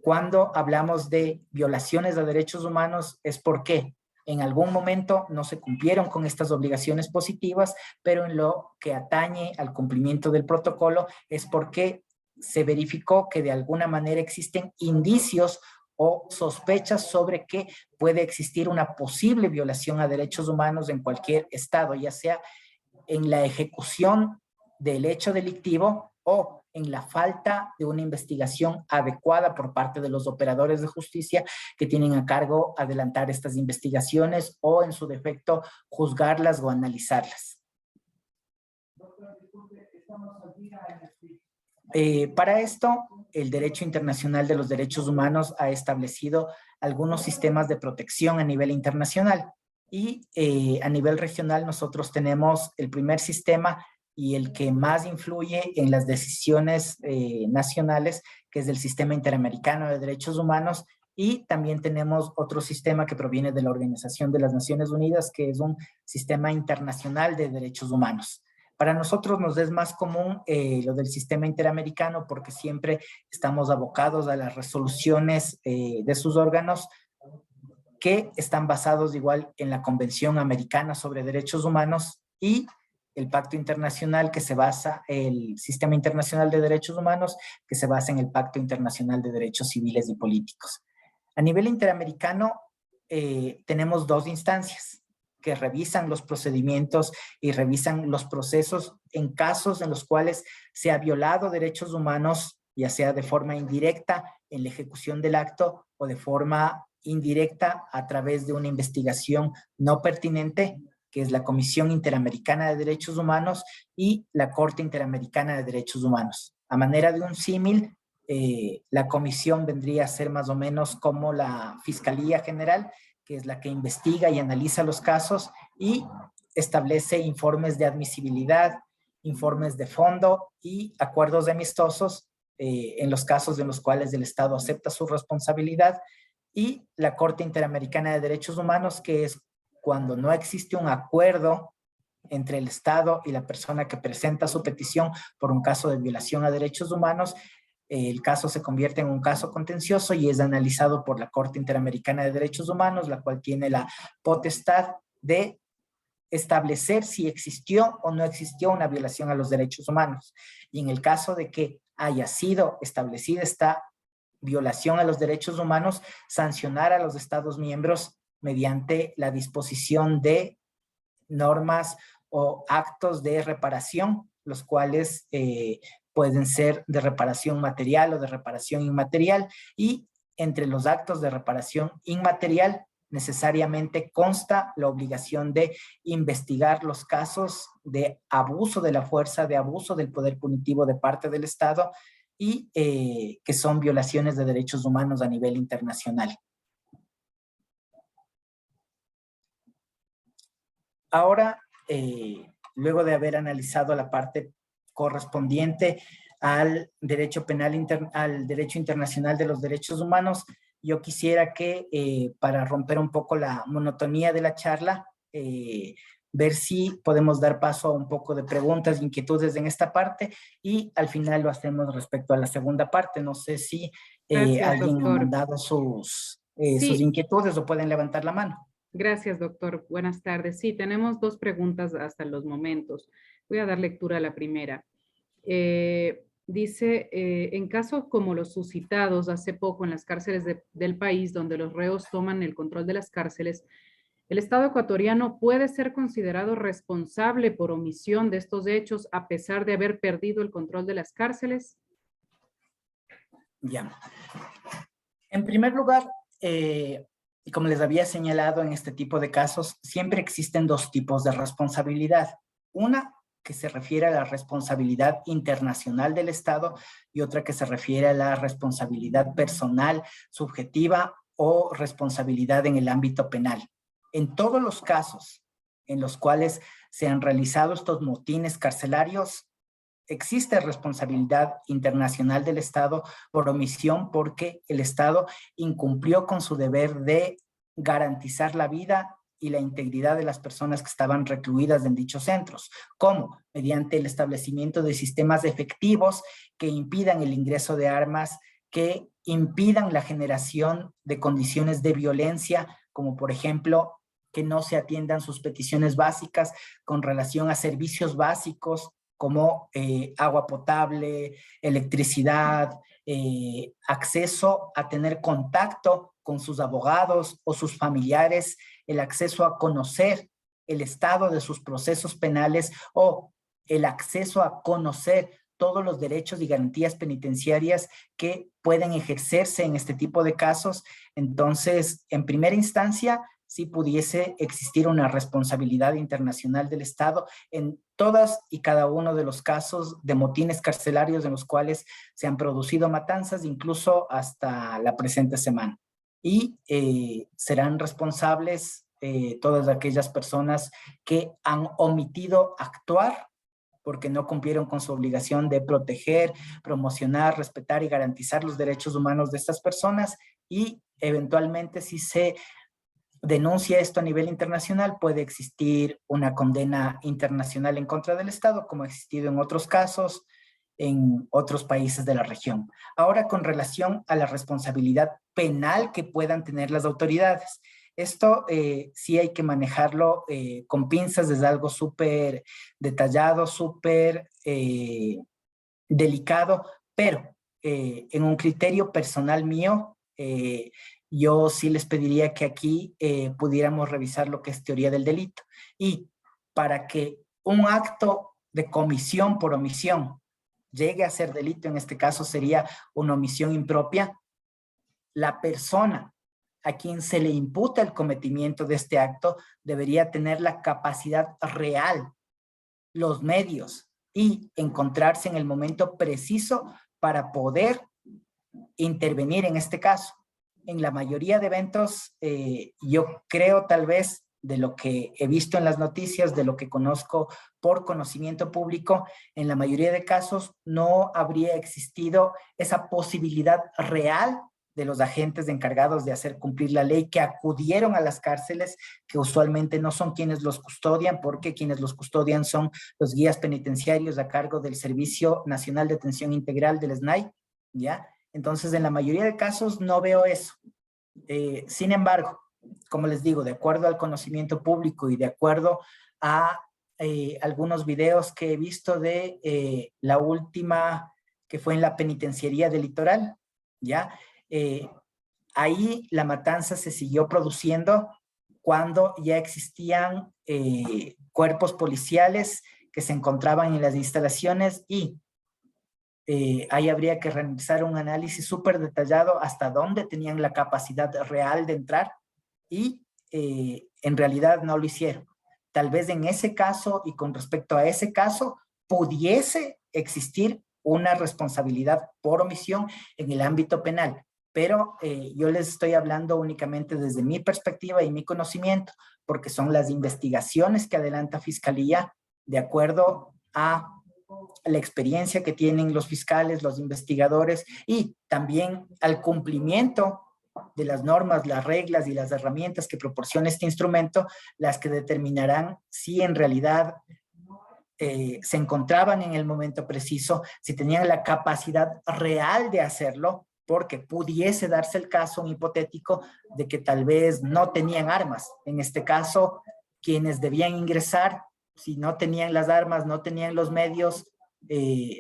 cuando hablamos de violaciones de derechos humanos es porque en algún momento no se cumplieron con estas obligaciones positivas, pero en lo que atañe al cumplimiento del protocolo es porque se verificó que de alguna manera existen indicios o sospechas sobre que puede existir una posible violación a derechos humanos en cualquier estado, ya sea en la ejecución del hecho delictivo o en la falta de una investigación adecuada por parte de los operadores de justicia que tienen a cargo adelantar estas investigaciones o, en su defecto, juzgarlas o analizarlas. Para esto, el derecho internacional de los derechos humanos ha establecido algunos sistemas de protección a nivel internacional y a nivel regional nosotros tenemos el primer sistema y el que más influye en las decisiones nacionales, que es el Sistema Interamericano de Derechos Humanos, y también tenemos otro sistema que proviene de la Organización de las Naciones Unidas, que es un sistema internacional de derechos humanos. Para nosotros nos es más común lo del sistema interamericano porque siempre estamos abocados a las resoluciones de sus órganos que están basados igual en la Convención Americana sobre Derechos Humanos y el Pacto Internacional que se basa, el Sistema Internacional de Derechos Humanos, que se basa en el Pacto Internacional de Derechos Civiles y Políticos. A nivel interamericano tenemos dos instancias que revisan los procedimientos y revisan los procesos en casos en los cuales se ha violado derechos humanos, ya sea de forma indirecta en la ejecución del acto o de forma indirecta a través de una investigación no pertinente, que es la Comisión Interamericana de Derechos Humanos y la Corte Interamericana de Derechos Humanos. A manera de un símil, la comisión vendría a ser más o menos como la Fiscalía General, que es la que investiga y analiza los casos y establece informes de admisibilidad, informes de fondo y acuerdos amistosos en los casos en los cuales el Estado acepta su responsabilidad, y la Corte Interamericana de Derechos Humanos, que es cuando no existe un acuerdo entre el Estado y la persona que presenta su petición por un caso de violación a derechos humanos. El caso se convierte en un caso contencioso y es analizado por la Corte Interamericana de Derechos Humanos, la cual tiene la potestad de establecer si existió o no existió una violación a los derechos humanos. Y en el caso de que haya sido establecida esta violación a los derechos humanos, sancionar a los Estados miembros mediante la disposición de normas o actos de reparación, los cuales pueden ser de reparación material o de reparación inmaterial, y entre los actos de reparación inmaterial necesariamente consta la obligación de investigar los casos de abuso de la fuerza, de abuso del poder punitivo de parte del Estado y que son violaciones de derechos humanos a nivel internacional. Ahora, luego de haber analizado la parte correspondiente al derecho penal, al derecho internacional de los derechos humanos, yo quisiera que, para romper un poco la monotonía de la charla, ver si podemos dar paso a un poco de preguntas e inquietudes en esta parte, y al final lo hacemos respecto a la segunda parte. No sé si Gracias, alguien ha doctor. mandado sus Sí. inquietudes o pueden levantar la mano. Gracias, doctor. Buenas tardes. Sí, tenemos 2 preguntas hasta los momentos. Voy a dar lectura a la primera. Dice, en casos como los suscitados hace poco en las cárceles del país, donde los reos toman el control de las cárceles, ¿el Estado ecuatoriano puede ser considerado responsable por omisión de estos hechos a pesar de haber perdido el control de las cárceles? Ya. En primer lugar, y como les había señalado, en este tipo de casos siempre existen 2 tipos de responsabilidad. Una que se refiere a la responsabilidad internacional del Estado y otra que se refiere a la responsabilidad personal, subjetiva o responsabilidad en el ámbito penal. En todos los casos en los cuales se han realizado estos motines carcelarios, existe responsabilidad internacional del Estado por omisión, porque el Estado incumplió con su deber de garantizar la vida y la integridad de las personas que estaban recluidas en dichos centros. ¿Cómo? Mediante el establecimiento de sistemas efectivos que impidan el ingreso de armas, que impidan la generación de condiciones de violencia, como por ejemplo que no se atiendan sus peticiones básicas con relación a servicios básicos como agua potable, electricidad, acceso a tener contacto con sus abogados o sus familiares, el acceso a conocer el estado de sus procesos penales o el acceso a conocer todos los derechos y garantías penitenciarias que pueden ejercerse en este tipo de casos. Entonces, en primera instancia, si pudiese existir una responsabilidad internacional del Estado en todas y cada uno de los casos de motines carcelarios en los cuales se han producido matanzas, incluso hasta la presente semana. Y serán responsables todas aquellas personas que han omitido actuar porque no cumplieron con su obligación de proteger, promocionar, respetar y garantizar los derechos humanos de estas personas, y eventualmente si se denuncia esto a nivel internacional, puede existir una condena internacional en contra del Estado, como ha existido en otros casos en otros países de la región. Ahora, con relación a la responsabilidad penal que puedan tener las autoridades. Esto sí hay que manejarlo con pinzas, es algo súper detallado, súper delicado, pero en un criterio personal mío, yo sí les pediría que aquí pudiéramos revisar lo que es teoría del delito. Y para que un acto de comisión por omisión llegue a ser delito, en este caso sería una omisión impropia, la persona a quien se le imputa el cometimiento de este acto debería tener la capacidad real, los medios y encontrarse en el momento preciso para poder intervenir en este caso. En la mayoría de eventos, yo creo tal vez de lo que he visto en las noticias, de lo que conozco por conocimiento público, en la mayoría de casos no habría existido esa posibilidad real de los agentes encargados de hacer cumplir la ley que acudieron a las cárceles, que usualmente no son quienes los custodian, porque quienes los custodian son los guías penitenciarios a cargo del Servicio Nacional de Atención Integral del SNAI, ¿ya? Entonces, en la mayoría de casos no veo eso. Sin embargo, como les digo, de acuerdo al conocimiento público y de acuerdo a algunos videos que he visto de la última que fue en la penitenciaría del Litoral, ¿ya? Ahí la matanza se siguió produciendo cuando ya existían cuerpos policiales que se encontraban en las instalaciones y ahí habría que realizar un análisis súper detallado hasta dónde tenían la capacidad real de entrar y en realidad no lo hicieron. Tal vez en ese caso y con respecto a ese caso pudiese existir una responsabilidad por omisión en el ámbito penal, pero yo les estoy hablando únicamente desde mi perspectiva y mi conocimiento, porque son las investigaciones que adelanta Fiscalía de acuerdo a la experiencia que tienen los fiscales, los investigadores y también al cumplimiento de las normas, las reglas y las herramientas que proporciona este instrumento, las que determinarán si en realidad se encontraban en el momento preciso, si tenían la capacidad real de hacerlo, porque pudiese darse el caso, un hipotético, de que tal vez no tenían armas. En este caso, quienes debían ingresar, si no tenían las armas, no tenían los medios,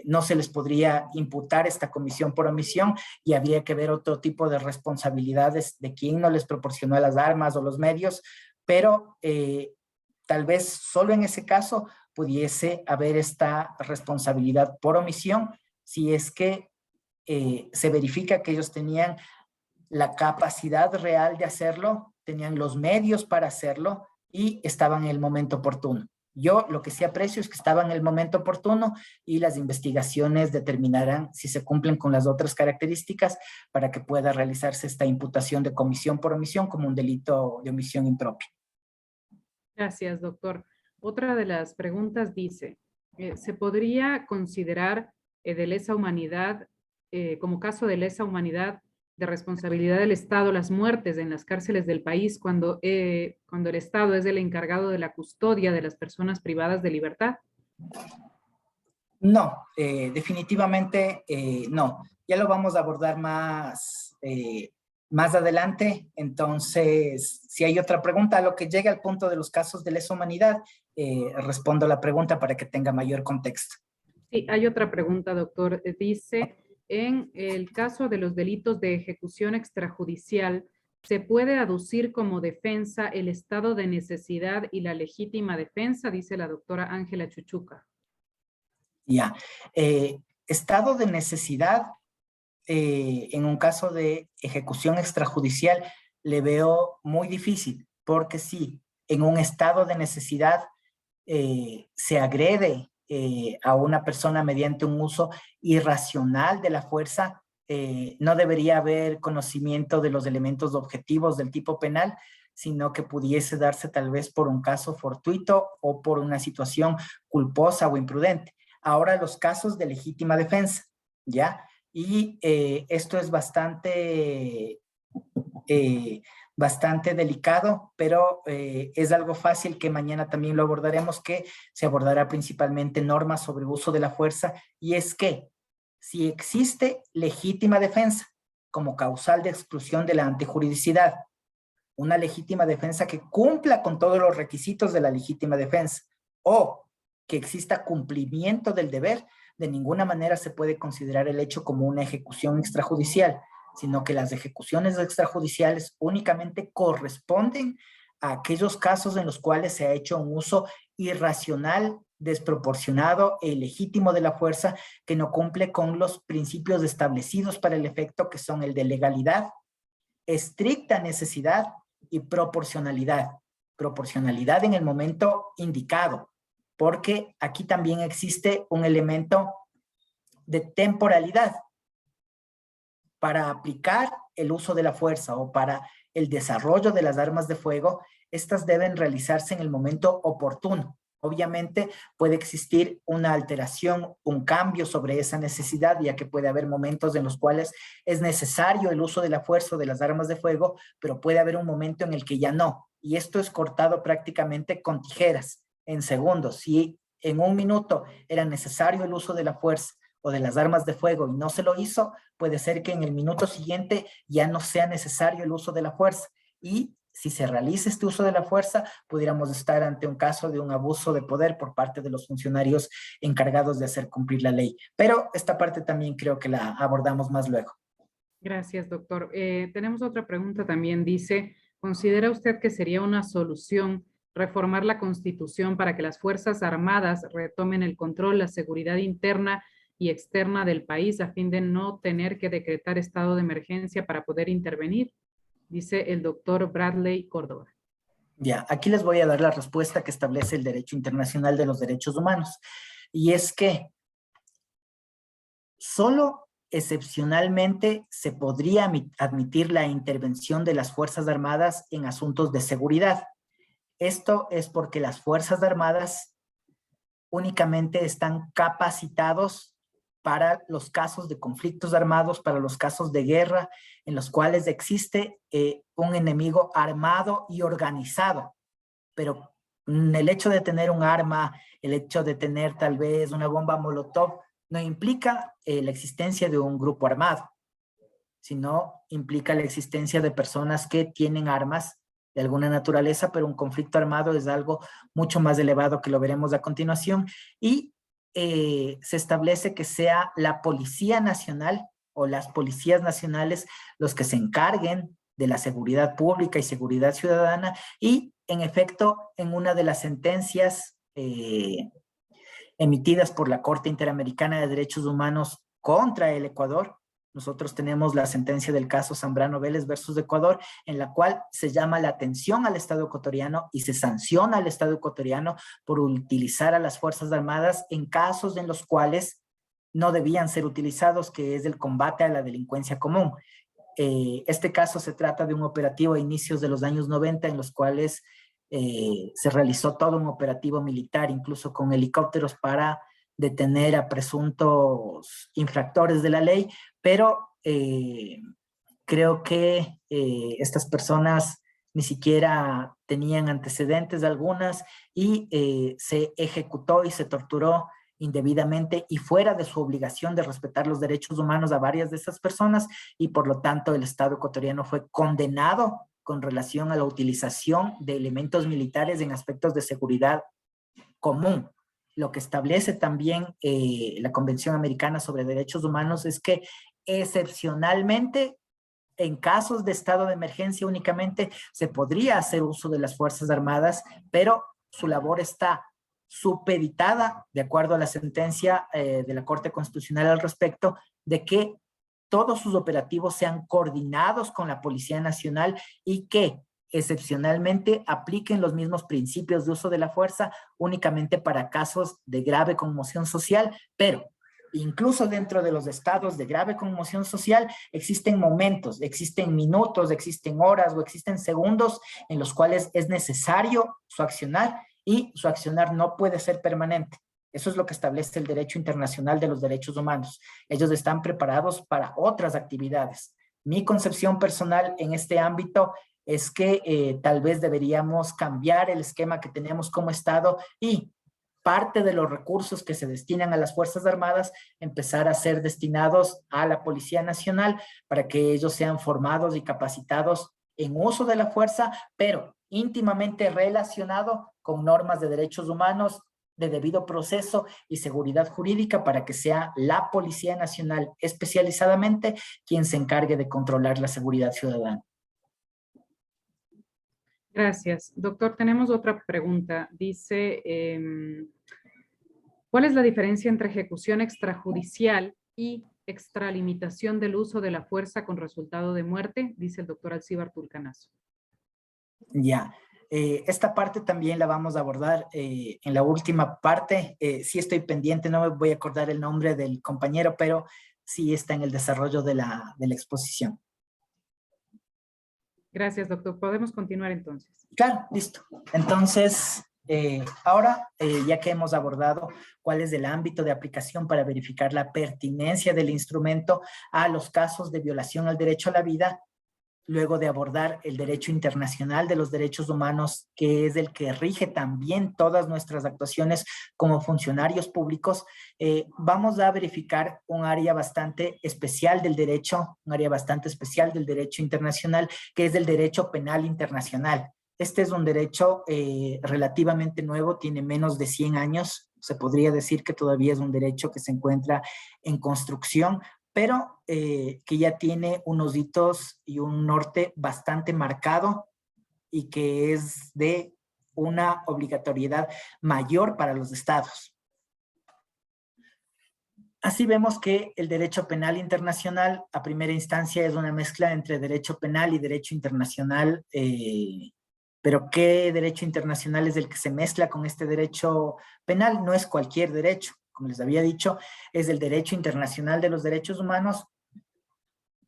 no se les podría imputar esta comisión por omisión y habría que ver otro tipo de responsabilidades de quien no les proporcionó las armas o los medios, pero tal vez solo en ese caso pudiese haber esta responsabilidad por omisión si es que se verifica que ellos tenían la capacidad real de hacerlo, tenían los medios para hacerlo y estaban en el momento oportuno. Yo lo que sí aprecio es que estaban en el momento oportuno y las investigaciones determinarán si se cumplen con las otras características para que pueda realizarse esta imputación de comisión por omisión como un delito de omisión impropia. Gracias, doctor. Otra de las preguntas dice, ¿se podría considerar de lesa humanidad, como caso de lesa humanidad de responsabilidad del Estado, las muertes en las cárceles del país cuando el Estado es el encargado de la custodia de las personas privadas de libertad? No, definitivamente no. Ya lo vamos a abordar más adelante. Entonces, si hay otra pregunta, a lo que llegue al punto de los casos de lesa humanidad, respondo la pregunta para que tenga mayor contexto. Sí, hay otra pregunta, doctor. Dice, en el caso de los delitos de ejecución extrajudicial, ¿se puede aducir como defensa el estado de necesidad y la legítima defensa? Dice la doctora Ángela Chuchuca. Ya. Estado de necesidad, en un caso de ejecución extrajudicial, le veo muy difícil, porque si en un estado de necesidad se agrede a una persona mediante un uso irracional de la fuerza, no debería haber conocimiento de los elementos objetivos del tipo penal, sino que pudiese darse tal vez por un caso fortuito o por una situación culposa o imprudente. Ahora los casos de legítima defensa, ¿ya? Y esto es bastante delicado, pero es algo fácil que mañana también lo abordaremos, que se abordará principalmente normas sobre uso de la fuerza, y es que si existe legítima defensa como causal de exclusión de la antijuridicidad, una legítima defensa que cumpla con todos los requisitos de la legítima defensa, o que exista cumplimiento del deber, de ninguna manera se puede considerar el hecho como una ejecución extrajudicial, sino que las ejecuciones extrajudiciales únicamente corresponden a aquellos casos en los cuales se ha hecho un uso irracional, desproporcionado e ilegítimo de la fuerza que no cumple con los principios establecidos para el efecto, que son el de legalidad, estricta necesidad y proporcionalidad. Proporcionalidad en el momento indicado, porque aquí también existe un elemento de temporalidad. Para aplicar el uso de la fuerza o para el desarrollo de las armas de fuego, estas deben realizarse en el momento oportuno. Obviamente puede existir una alteración, un cambio sobre esa necesidad, ya que puede haber momentos en los cuales es necesario el uso de la fuerza o de las armas de fuego, pero puede haber un momento en el que ya no. Y esto es cortado prácticamente con tijeras, en segundos. Si en un minuto era necesario el uso de la fuerza o de las armas de fuego y no se lo hizo, puede ser que en el minuto siguiente ya no sea necesario el uso de la fuerza. Y si se realiza este uso de la fuerza, pudiéramos estar ante un caso de un abuso de poder por parte de los funcionarios encargados de hacer cumplir la ley. Pero esta parte también creo que la abordamos más luego. Gracias, doctor. Tenemos otra pregunta también. Dice, ¿considera usted que sería una solución reformar la Constitución para que las Fuerzas Armadas retomen el control, la seguridad interna y externa del país a fin de no tener que decretar estado de emergencia para poder intervenir? Dice el doctor Bradley Córdoba. Ya, aquí les voy a dar la respuesta que establece el derecho internacional de los derechos humanos. Y es que solo excepcionalmente se podría admitir la intervención de las Fuerzas Armadas en asuntos de seguridad. Esto es porque las Fuerzas Armadas únicamente están capacitados para los casos de conflictos armados, para los casos de guerra, en los cuales existe un enemigo armado y organizado. Pero el hecho de tener un arma, el hecho de tener tal vez una bomba molotov, no implica la existencia de un grupo armado, sino implica la existencia de personas que tienen armas de alguna naturaleza, pero un conflicto armado es algo mucho más elevado, que lo veremos a continuación, y se establece que sea la Policía Nacional o las policías nacionales los que se encarguen de la seguridad pública y seguridad ciudadana, y en efecto, en una de las sentencias emitidas por la Corte Interamericana de Derechos Humanos contra el Ecuador, nosotros tenemos la sentencia del caso Zambrano Vélez versus Ecuador, en la cual se llama la atención al Estado ecuatoriano y se sanciona al Estado ecuatoriano por utilizar a las Fuerzas Armadas en casos en los cuales no debían ser utilizados, que es el combate a la delincuencia común. Este caso se trata de un operativo a inicios de los años 90 en los cuales se realizó todo un operativo militar, incluso con helicópteros para detener a presuntos infractores de la ley, pero creo que estas personas ni siquiera tenían antecedentes algunas y se ejecutó y se torturó indebidamente y fuera de su obligación de respetar los derechos humanos a varias de esas personas, y por lo tanto el Estado ecuatoriano fue condenado con relación a la utilización de elementos militares en aspectos de seguridad común. Lo que establece también la Convención Americana sobre Derechos Humanos es que excepcionalmente, en casos de estado de emergencia únicamente, se podría hacer uso de las Fuerzas Armadas, pero su labor está supeditada, de acuerdo a la sentencia de la Corte Constitucional al respecto, de que todos sus operativos sean coordinados con la Policía Nacional y que excepcionalmente apliquen los mismos principios de uso de la fuerza únicamente para casos de grave conmoción social, pero incluso dentro de los estados de grave conmoción social existen momentos, existen minutos, existen horas o existen segundos en los cuales es necesario su accionar, y su accionar no puede ser permanente. Eso es lo que establece el derecho internacional de los derechos humanos. Ellos están preparados para otras actividades. Mi concepción personal en este ámbito es que tal vez deberíamos cambiar el esquema que tenemos como Estado y parte de los recursos que se destinan a las Fuerzas Armadas empezar a ser destinados a la Policía Nacional para que ellos sean formados y capacitados en uso de la fuerza, pero íntimamente relacionado con normas de derechos humanos, de debido proceso y seguridad jurídica, para que sea la Policía Nacional especializadamente quien se encargue de controlar la seguridad ciudadana. Gracias. Doctor, tenemos otra pregunta. Dice, ¿cuál es la diferencia entre ejecución extrajudicial y extralimitación del uso de la fuerza con resultado de muerte? Dice el doctor Alcíbar Tulcanazo. Ya, esta parte también la vamos a abordar en la última parte. Sí estoy pendiente, no me voy a acordar el nombre del compañero, pero sí está en el desarrollo de la exposición. Gracias, doctor. ¿Podemos continuar entonces? Claro, listo. Entonces, ahora, ya que hemos abordado cuál es el ámbito de aplicación para verificar la pertinencia del instrumento a los casos de violación al derecho a la vida, luego de abordar el derecho internacional de los derechos humanos, que es el que rige también todas nuestras actuaciones como funcionarios públicos, vamos a verificar un área bastante especial del derecho, internacional, que es el derecho penal internacional. Este es un derecho relativamente nuevo, tiene menos de 100 años, se podría decir que todavía es un derecho que se encuentra en construcción, pero que ya tiene unos hitos y un norte bastante marcado y que es de una obligatoriedad mayor para los estados. Así vemos que el derecho penal internacional a primera instancia es una mezcla entre derecho penal y derecho internacional, pero ¿qué derecho internacional es el que se mezcla con este derecho penal? No es cualquier derecho, como les había dicho, es el derecho internacional de los derechos humanos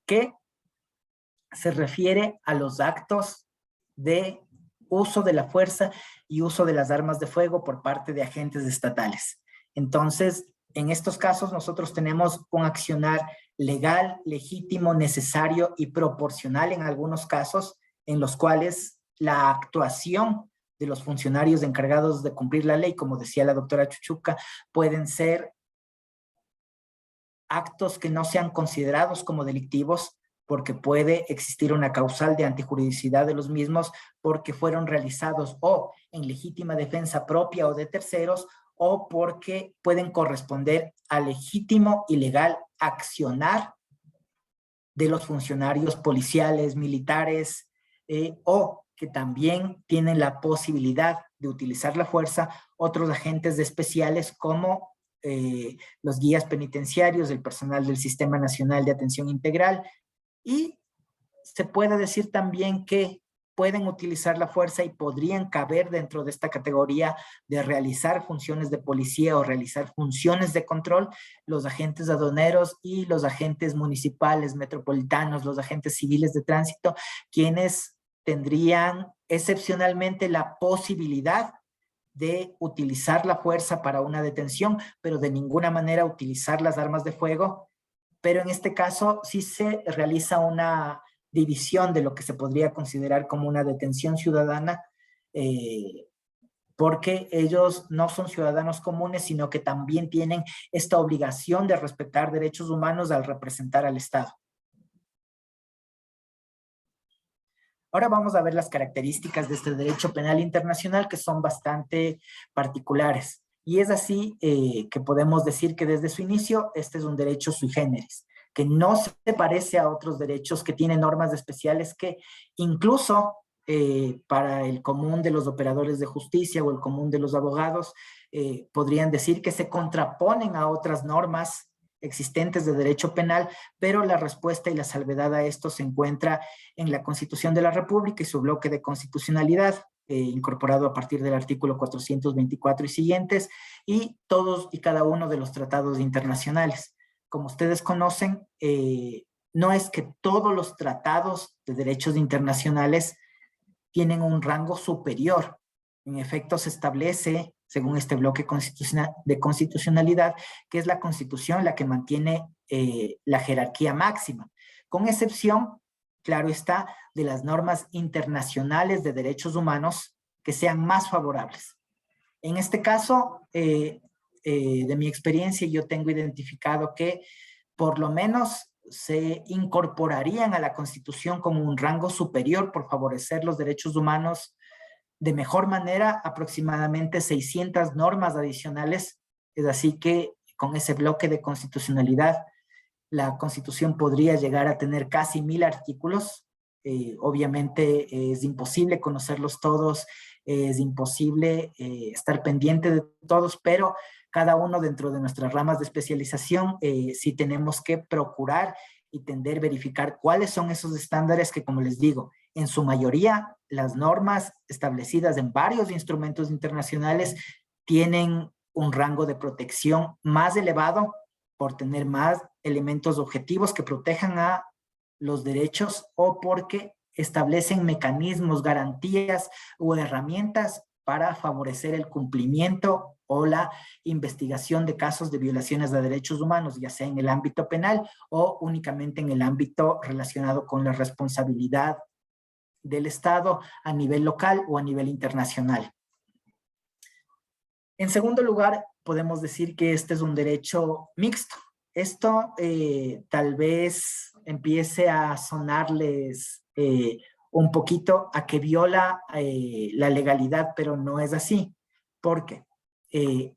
que se refiere a los actos de uso de la fuerza y uso de las armas de fuego por parte de agentes estatales. Entonces, en estos casos nosotros tenemos un accionar legal, legítimo, necesario y proporcional en algunos casos en los cuales la actuación de los funcionarios encargados de cumplir la ley, como decía la doctora Chuchuca, pueden ser actos que no sean considerados como delictivos porque puede existir una causal de antijuridicidad de los mismos porque fueron realizados o en legítima defensa propia o de terceros o porque pueden corresponder al legítimo y legal accionar de los funcionarios policiales, militares, o que también tienen la posibilidad de utilizar la fuerza otros agentes especiales como los guías penitenciarios, el personal del Sistema Nacional de Atención Integral, y se puede decir también que pueden utilizar la fuerza y podrían caber dentro de esta categoría de realizar funciones de policía o realizar funciones de control los agentes aduaneros y los agentes municipales, metropolitanos, los agentes civiles de tránsito, quienes tendrían excepcionalmente la posibilidad de utilizar la fuerza para una detención, pero de ninguna manera utilizar las armas de fuego. Pero en este caso sí se realiza una división de lo que se podría considerar como una detención ciudadana, porque ellos no son ciudadanos comunes, sino que también tienen esta obligación de respetar derechos humanos al representar al Estado. Ahora vamos a ver las características de este derecho penal internacional, que son bastante particulares. Y es así que podemos decir que desde su inicio este es un derecho sui generis, que no se parece a otros derechos que tienen normas especiales que incluso para el común de los operadores de justicia o el común de los abogados podrían decir que se contraponen a otras normas existentes de derecho penal, pero la respuesta y la salvedad a esto se encuentra en la Constitución de la República y su bloque de constitucionalidad, incorporado a partir del artículo 424 y siguientes, y todos y cada uno de los tratados internacionales. Como ustedes conocen, no es que todos los tratados de derechos internacionales tienen un rango superior. En efecto, se establece, según este bloque de constitucionalidad, que es la Constitución la que mantiene la jerarquía máxima, con excepción, claro está, de las normas internacionales de derechos humanos que sean más favorables. En este caso, de mi experiencia, yo tengo identificado que por lo menos se incorporarían a la Constitución como un rango superior por favorecer los derechos humanos de mejor manera, aproximadamente 600 normas adicionales. Es así que con ese bloque de constitucionalidad, la Constitución podría llegar a tener casi 1000 artículos. Obviamente es imposible conocerlos todos, es imposible estar pendiente de todos, pero cada uno dentro de nuestras ramas de especialización sí tenemos que procurar y tender a verificar cuáles son esos estándares que, como les digo, en su mayoría las normas establecidas en varios instrumentos internacionales tienen un rango de protección más elevado por tener más elementos objetivos que protejan a los derechos o porque establecen mecanismos, garantías o herramientas para favorecer el cumplimiento o la investigación de casos de violaciones de derechos humanos, ya sea en el ámbito penal o únicamente en el ámbito relacionado con la responsabilidad del Estado a nivel local o a nivel internacional. En segundo lugar, podemos decir que este es un derecho mixto. Esto tal vez empiece a sonarles un poquito a que viola la legalidad, pero no es así. Porque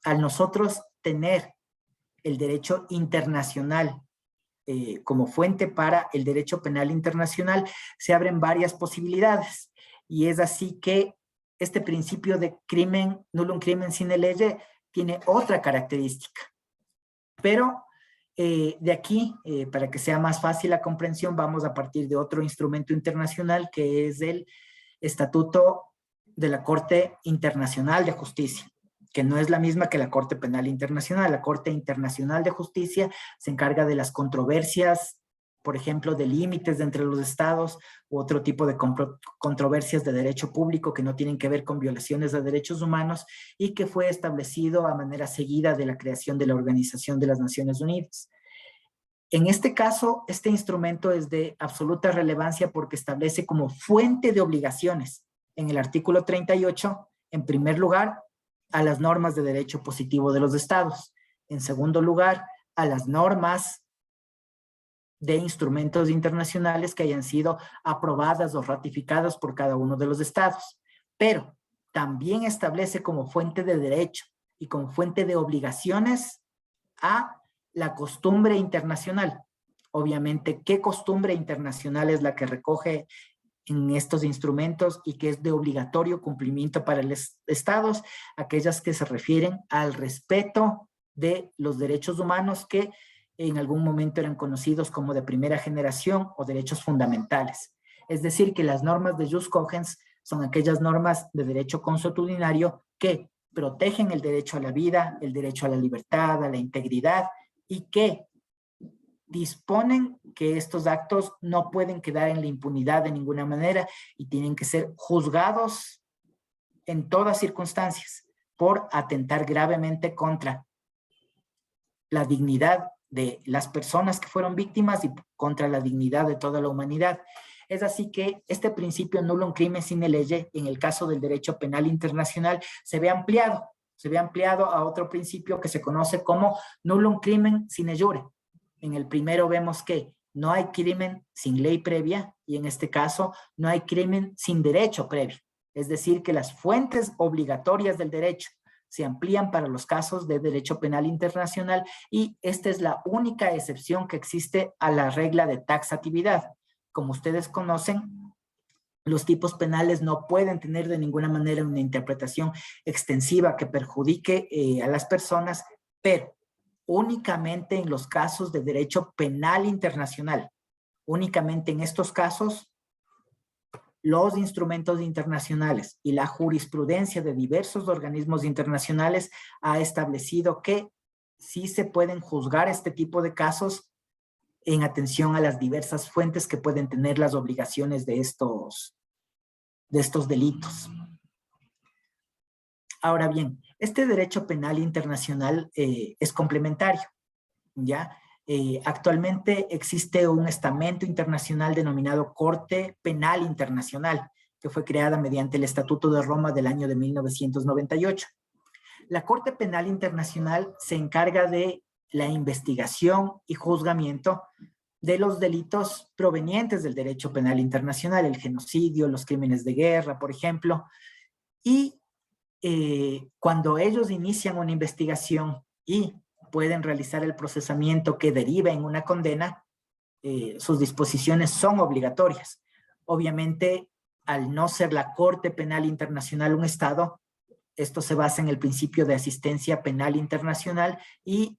al nosotros tener el derecho internacional como fuente para el derecho penal internacional, se abren varias posibilidades. Y es así que este principio de crimen, nullum crimen sine lege, tiene otra característica. Pero De aquí, para que sea más fácil la comprensión, vamos a partir de otro instrumento internacional que es el Estatuto de la Corte Internacional de Justicia, que no es la misma que la Corte Penal Internacional. La Corte Internacional de Justicia se encarga de las controversias, por ejemplo, de límites entre los estados u otro tipo de controversias de derecho público que no tienen que ver con violaciones de derechos humanos y que fue establecido a manera seguida de la creación de la Organización de las Naciones Unidas. En este caso, este instrumento es de absoluta relevancia porque establece como fuente de obligaciones en el artículo 38, en primer lugar, a las normas de derecho positivo de los estados. En segundo lugar, a las normas de instrumentos internacionales que hayan sido aprobadas o ratificadas por cada uno de los estados. Pero también establece como fuente de derecho y como fuente de obligaciones a la costumbre internacional. Obviamente, ¿qué costumbre internacional es la que recoge en estos instrumentos y que es de obligatorio cumplimiento para los estados? Aquellas que se refieren al respeto de los derechos humanos que en algún momento eran conocidos como de primera generación o derechos fundamentales. Es decir, que las normas de jus cogens son aquellas normas de derecho consuetudinario que protegen el derecho a la vida, el derecho a la libertad, a la integridad y que disponen que estos actos no pueden quedar en la impunidad de ninguna manera y tienen que ser juzgados en todas circunstancias por atentar gravemente contra la dignidad de las personas que fueron víctimas y contra la dignidad de toda la humanidad. Es así que este principio nullum crimen sine lege, en el caso del derecho penal internacional, se ve ampliado a otro principio que se conoce como nullum crimen sine jure. En el primero vemos que no hay crimen sin ley previa y en este caso no hay crimen sin derecho previo. Es decir, que las fuentes obligatorias del derecho se amplían para los casos de derecho penal internacional y esta es la única excepción que existe a la regla de taxatividad. Como ustedes conocen, los tipos penales no pueden tener de ninguna manera una interpretación extensiva que perjudique a las personas, pero únicamente en los casos de derecho penal internacional. Únicamente en estos casos, los instrumentos internacionales y la jurisprudencia de diversos organismos internacionales ha establecido que sí se pueden juzgar este tipo de casos en atención a las diversas fuentes que pueden tener las obligaciones de estos delitos. Ahora bien, este derecho penal internacional es complementario, ¿ya? Actualmente existe un estamento internacional denominado Corte Penal Internacional, que fue creada mediante el Estatuto de Roma del año de 1998. La Corte Penal Internacional se encarga de la investigación y juzgamiento de los delitos provenientes del derecho penal internacional, el genocidio, los crímenes de guerra, por ejemplo, y cuando ellos inician una investigación y pueden realizar el procesamiento que deriva en una condena, sus disposiciones son obligatorias. Obviamente, al no ser la Corte Penal Internacional un Estado, esto se basa en el principio de asistencia penal internacional y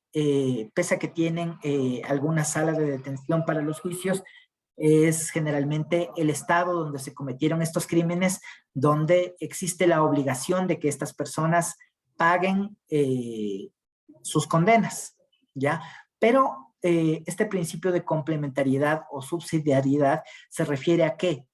pese a que tienen alguna sala de detención para los juicios, es generalmente el estado donde se cometieron estos crímenes, donde existe la obligación de que estas personas paguen sus condenas, ¿ya? Pero este principio de complementariedad o subsidiariedad se refiere a que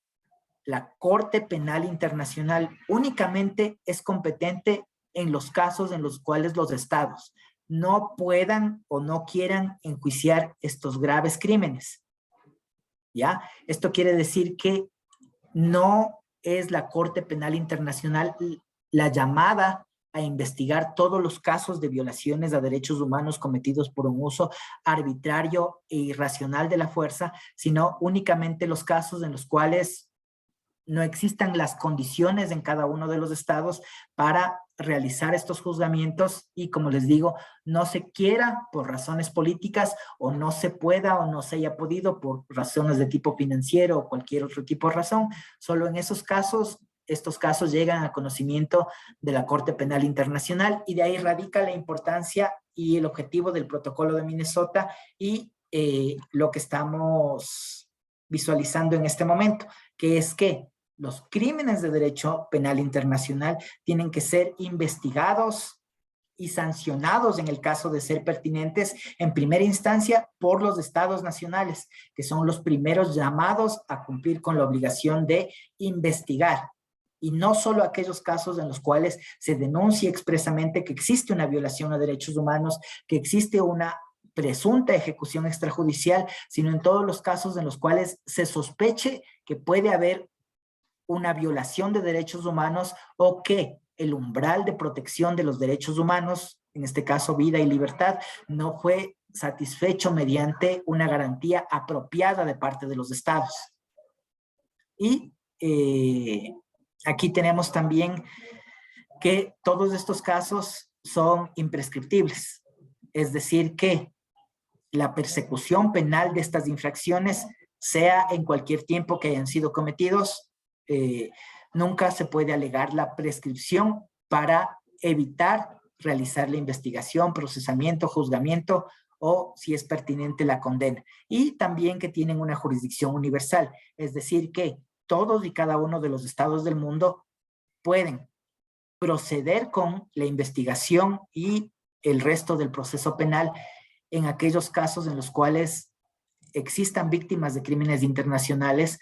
la Corte Penal Internacional únicamente es competente en los casos en los cuales los estados no puedan o no quieran enjuiciar estos graves crímenes, ¿ya? Esto quiere decir que no es la Corte Penal Internacional la llamada a investigar todos los casos de violaciones a derechos humanos cometidos por un uso arbitrario e irracional de la fuerza, sino únicamente los casos en los cuales no existan las condiciones en cada uno de los estados para realizar estos juzgamientos y, como les digo, no se quiera por razones políticas o no se pueda o no se haya podido por razones de tipo financiero o cualquier otro tipo de razón. Solo en esos casos estos casos llegan a conocimiento de la Corte Penal Internacional, y de ahí radica la importancia y el objetivo del Protocolo de Minnesota y lo que estamos visualizando en este momento, que es que los crímenes de derecho penal internacional tienen que ser investigados y sancionados en el caso de ser pertinentes en primera instancia por los estados nacionales, que son los primeros llamados a cumplir con la obligación de investigar, y no solo aquellos casos en los cuales se denuncia expresamente que existe una violación a derechos humanos, que existe una presunta ejecución extrajudicial, sino en todos los casos en los cuales se sospeche que puede haber una violación de derechos humanos o que el umbral de protección de los derechos humanos, en este caso vida y libertad, no fue satisfecho mediante una garantía apropiada de parte de los estados. Y aquí tenemos también que todos estos casos son imprescriptibles, es decir, que la persecución penal de estas infracciones, sea en cualquier tiempo que hayan sido cometidos, nunca se puede alegar la prescripción para evitar realizar la investigación, procesamiento, juzgamiento o, si es pertinente, la condena. Y también que tienen una jurisdicción universal, es decir, que todos y cada uno de los estados del mundo pueden proceder con la investigación y el resto del proceso penal en aquellos casos en los cuales existan víctimas de crímenes internacionales,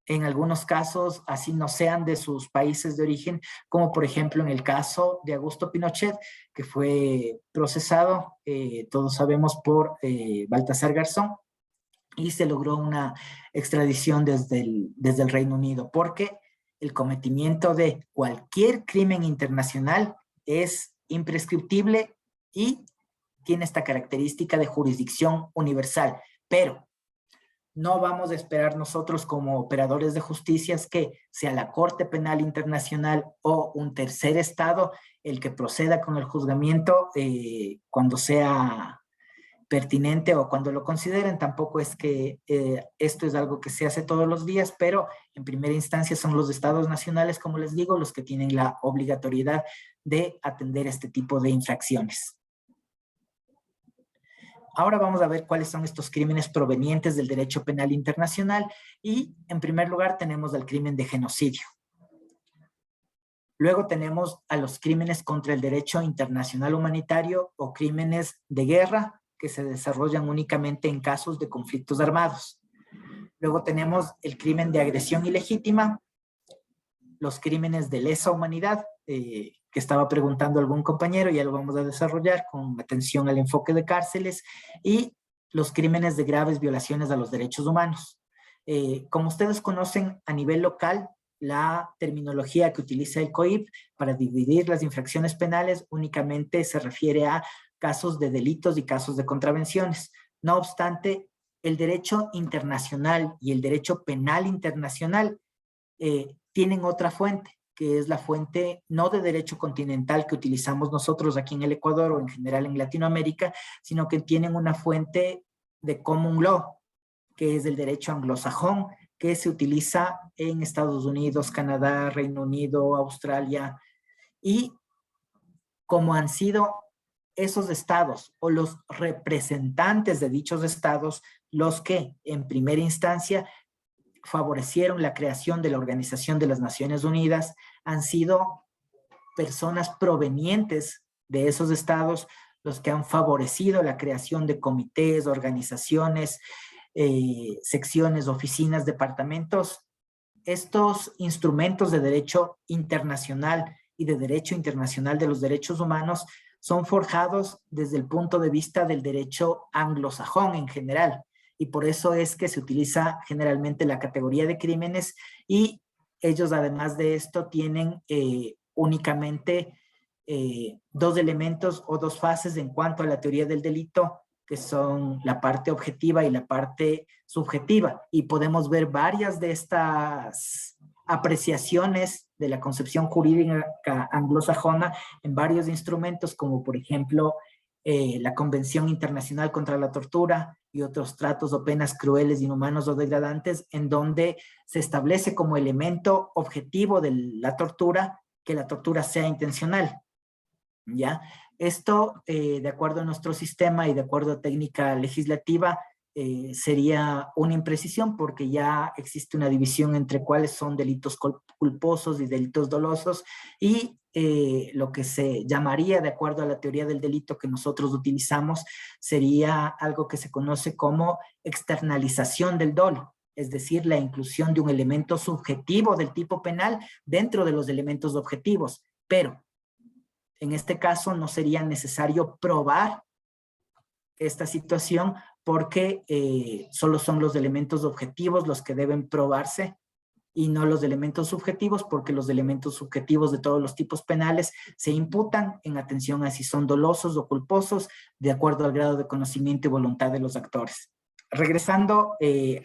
en algunos casos así no sean de sus países de origen, como por ejemplo en el caso de Augusto Pinochet, que fue procesado, todos sabemos, por Baltasar Garzón, y se logró una extradición desde el Reino Unido, porque el cometimiento de cualquier crimen internacional es imprescriptible y tiene esta característica de jurisdicción universal, pero no vamos a esperar nosotros como operadores de justicia que sea la Corte Penal Internacional o un tercer estado el que proceda con el juzgamiento cuando sea pertinente o cuando lo consideren. Tampoco es que esto es algo que se hace todos los días, pero en primera instancia son los estados nacionales, como les digo, los que tienen la obligatoriedad de atender este tipo de infracciones. Ahora vamos a ver cuáles son estos crímenes provenientes del derecho penal internacional, y en primer lugar tenemos el crimen de genocidio. Luego tenemos a los crímenes contra el derecho internacional humanitario o crímenes de guerra que se desarrollan únicamente en casos de conflictos armados. Luego tenemos el crimen de agresión ilegítima, los crímenes de lesa humanidad, que estaba preguntando algún compañero, ya lo vamos a desarrollar con atención al enfoque de cárceles, y los crímenes de graves violaciones a los derechos humanos. Como ustedes conocen, a nivel local, la terminología que utiliza el COIP para dividir las infracciones penales únicamente se refiere a casos de delitos y casos de contravenciones. No obstante, el derecho internacional y el derecho penal internacional tienen otra fuente, que es la fuente no de derecho continental que utilizamos nosotros aquí en el Ecuador o en general en Latinoamérica, sino que tienen una fuente de common law, que es el derecho anglosajón, que se utiliza en Estados Unidos, Canadá, Reino Unido, Australia, y como han sido esos estados o los representantes de dichos estados los que en primera instancia favorecieron la creación de la Organización de las Naciones Unidas, han sido personas provenientes de esos estados los que han favorecido la creación de comités, organizaciones, secciones, oficinas, departamentos. Estos instrumentos de derecho internacional y de derecho internacional de los derechos humanos son forjados desde el punto de vista del derecho anglosajón en general, y por eso es que se utiliza generalmente la categoría de crímenes, y ellos además de esto tienen únicamente dos elementos o dos fases en cuanto a la teoría del delito, que son la parte objetiva y la parte subjetiva, y podemos ver varias de estas apreciaciones de la concepción jurídica anglosajona en varios instrumentos, como por ejemplo la Convención Internacional contra la Tortura y otros tratos o penas crueles, inhumanos o degradantes, en donde se establece como elemento objetivo de la tortura que la tortura sea intencional, ¿ya? Esto, de acuerdo a nuestro sistema y de acuerdo a técnica legislativa, sería una imprecisión porque ya existe una división entre cuáles son delitos culposos y delitos dolosos, y lo que se llamaría, de acuerdo a la teoría del delito que nosotros utilizamos, sería algo que se conoce como externalización del dolo, es decir, la inclusión de un elemento subjetivo del tipo penal dentro de los elementos objetivos, pero en este caso no sería necesario probar esta situación porque solo son los elementos objetivos los que deben probarse y no los elementos subjetivos, porque los elementos subjetivos de todos los tipos penales se imputan en atención a si son dolosos o culposos de acuerdo al grado de conocimiento y voluntad de los actores. Regresando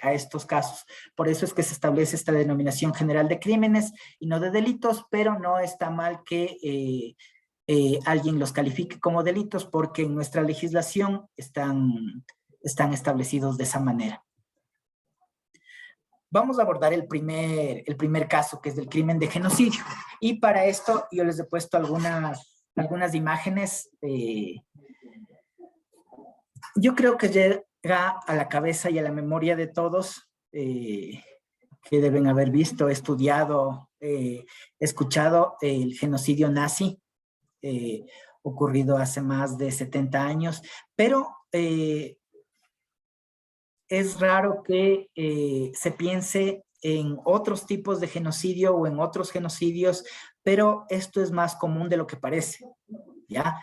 a estos casos, por eso es que se establece esta denominación general de crímenes y no de delitos, pero no está mal que alguien los califique como delitos porque en nuestra legislación están establecidos de esa manera. Vamos a abordar el primer caso, que es del crimen de genocidio. Y para esto yo les he puesto algunas imágenes. Yo creo que llega a la cabeza y a la memoria de todos, que deben haber visto, estudiado, escuchado el genocidio nazi, ocurrido hace más de 70 años, pero es raro que se piense en otros tipos de genocidio o en otros genocidios, pero esto es más común de lo que parece, ¿ya?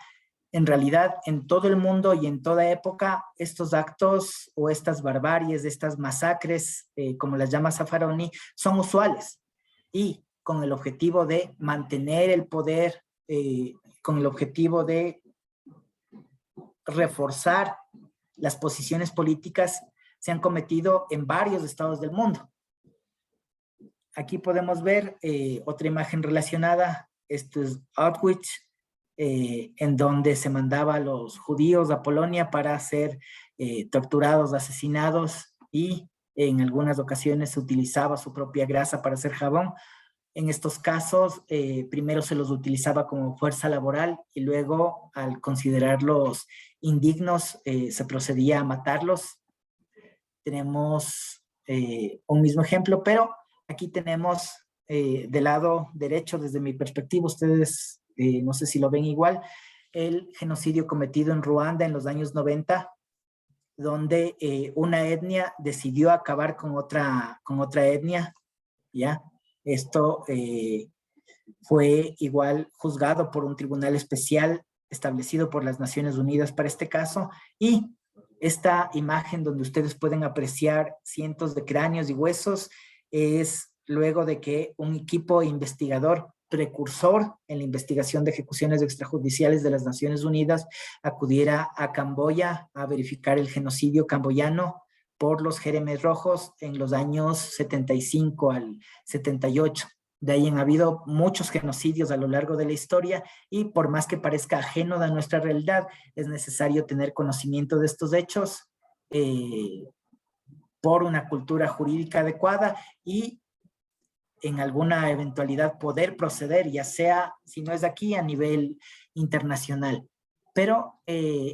En realidad, en todo el mundo y en toda época, estos actos o estas barbaries, estas masacres, como las llama Zaffaroni, son usuales y con el objetivo de mantener el poder, con el objetivo de reforzar las posiciones políticas, se han cometido en varios estados del mundo. Aquí podemos ver otra imagen relacionada. Esto es Auschwitz, en donde se mandaba a los judíos a Polonia para ser torturados, asesinados, y en algunas ocasiones se utilizaba su propia grasa para hacer jabón. En estos casos, primero se los utilizaba como fuerza laboral y luego, al considerarlos indignos, se procedía a matarlos. Tenemos un mismo ejemplo, pero aquí tenemos del lado derecho, desde mi perspectiva, ustedes no sé si lo ven igual, el genocidio cometido en Ruanda en los años 90, donde una etnia decidió acabar con otra etnia, ¿ya? Esto fue igual juzgado por un tribunal especial establecido por las Naciones Unidas para este caso, y esta imagen donde ustedes pueden apreciar cientos de cráneos y huesos es luego de que un equipo investigador precursor en la investigación de ejecuciones extrajudiciales de las Naciones Unidas acudiera a Camboya a verificar el genocidio camboyano por los Jeremes Rojos en los años 75 al 78. De ahí han habido muchos genocidios a lo largo de la historia, y por más que parezca ajeno a nuestra realidad, es necesario tener conocimiento de estos hechos por una cultura jurídica adecuada y en alguna eventualidad poder proceder, ya sea, si no es aquí, a nivel internacional. Pero,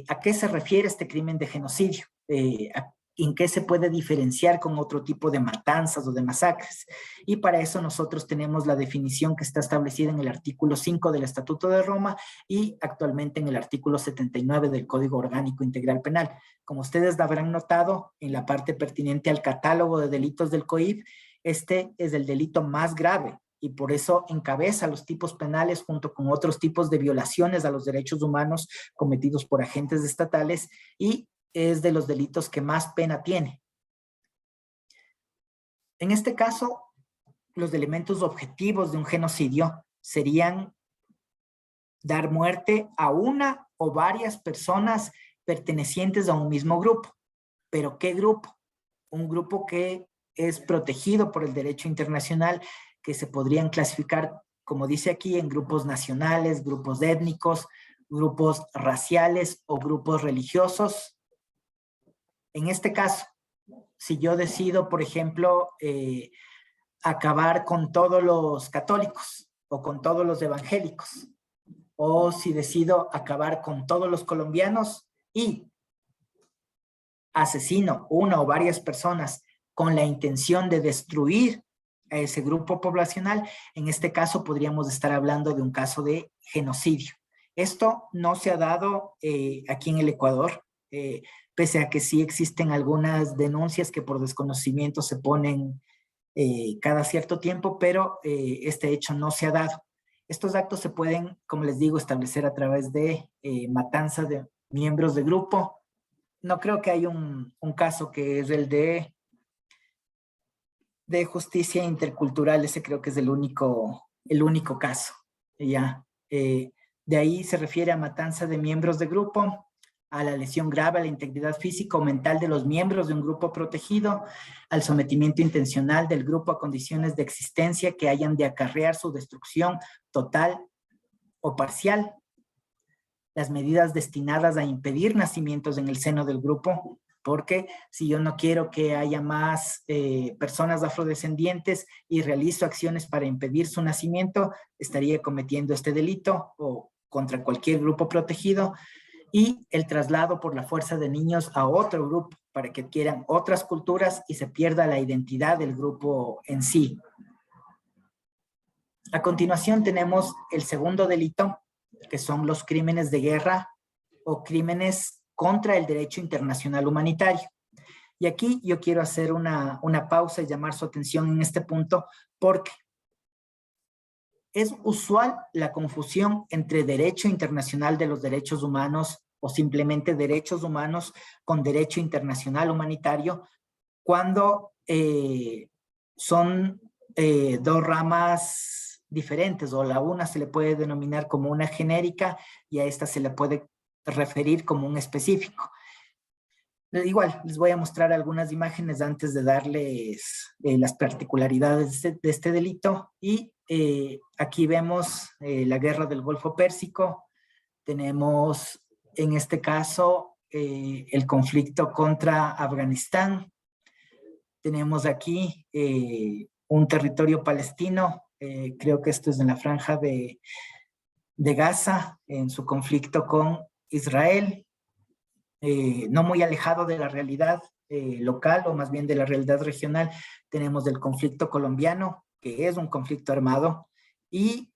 ¿a qué se refiere este crimen de genocidio? ¿En qué se puede diferenciar con otro tipo de matanzas o de masacres? Y para eso nosotros tenemos la definición que está establecida en el artículo 5 del Estatuto de Roma y actualmente en el artículo 79 del Código Orgánico Integral Penal. Como ustedes habrán notado, en la parte pertinente al catálogo de delitos del COIP, este es el delito más grave y por eso encabeza los tipos penales junto con otros tipos de violaciones a los derechos humanos cometidos por agentes estatales, y es de los delitos que más pena tiene. En este caso, los elementos objetivos de un genocidio serían dar muerte a una o varias personas pertenecientes a un mismo grupo. ¿Pero qué grupo? Un grupo que es protegido por el derecho internacional, que se podrían clasificar, como dice aquí, en grupos nacionales, grupos étnicos grupos raciales o grupos religiosos. En este caso, si yo decido, por ejemplo, acabar con todos los católicos o con todos los evangélicos, o si decido acabar con todos los colombianos y asesino una o varias personas con la intención de destruir a ese grupo poblacional, en este caso podríamos estar hablando de un caso de genocidio. Esto no se ha dado aquí en el Ecuador, pese a que sí existen algunas denuncias que por desconocimiento se ponen cada cierto tiempo, pero este hecho no se ha dado. Estos actos se pueden, como les digo, establecer a través de matanza de miembros de grupo. No creo que hay un caso que es el de justicia intercultural, ese creo que es el único caso. Ya. De ahí se refiere a matanza de miembros de grupo, a la lesión grave a la integridad física o mental de los miembros de un grupo protegido, al sometimiento intencional del grupo a condiciones de existencia que hayan de acarrear su destrucción total o parcial, las medidas destinadas a impedir nacimientos en el seno del grupo, porque si yo no quiero que haya más personas afrodescendientes y realizo acciones para impedir su nacimiento, estaría cometiendo este delito o contra cualquier grupo protegido, y el traslado por la fuerza de niños a otro grupo para que adquieran otras culturas y se pierda la identidad del grupo en sí. A continuación tenemos el segundo delito, que son los crímenes de guerra o crímenes contra el derecho internacional humanitario. Y aquí yo quiero hacer una pausa y llamar su atención en este punto, porque es usual la confusión entre derecho internacional de los derechos humanos o simplemente derechos humanos con derecho internacional humanitario, cuando son dos ramas diferentes, o la una se le puede denominar como una genérica y a esta se le puede referir como un específico. Igual, les voy a mostrar algunas imágenes antes de darles las particularidades de este delito. Y aquí vemos la guerra del Golfo Pérsico. Tenemos, en este caso, el conflicto contra Afganistán. Tenemos aquí un territorio palestino. Creo que esto es en la franja de Gaza, en su conflicto con Israel. No muy alejado de la realidad local, o más bien de la realidad regional, tenemos el conflicto colombiano, que es un conflicto armado, y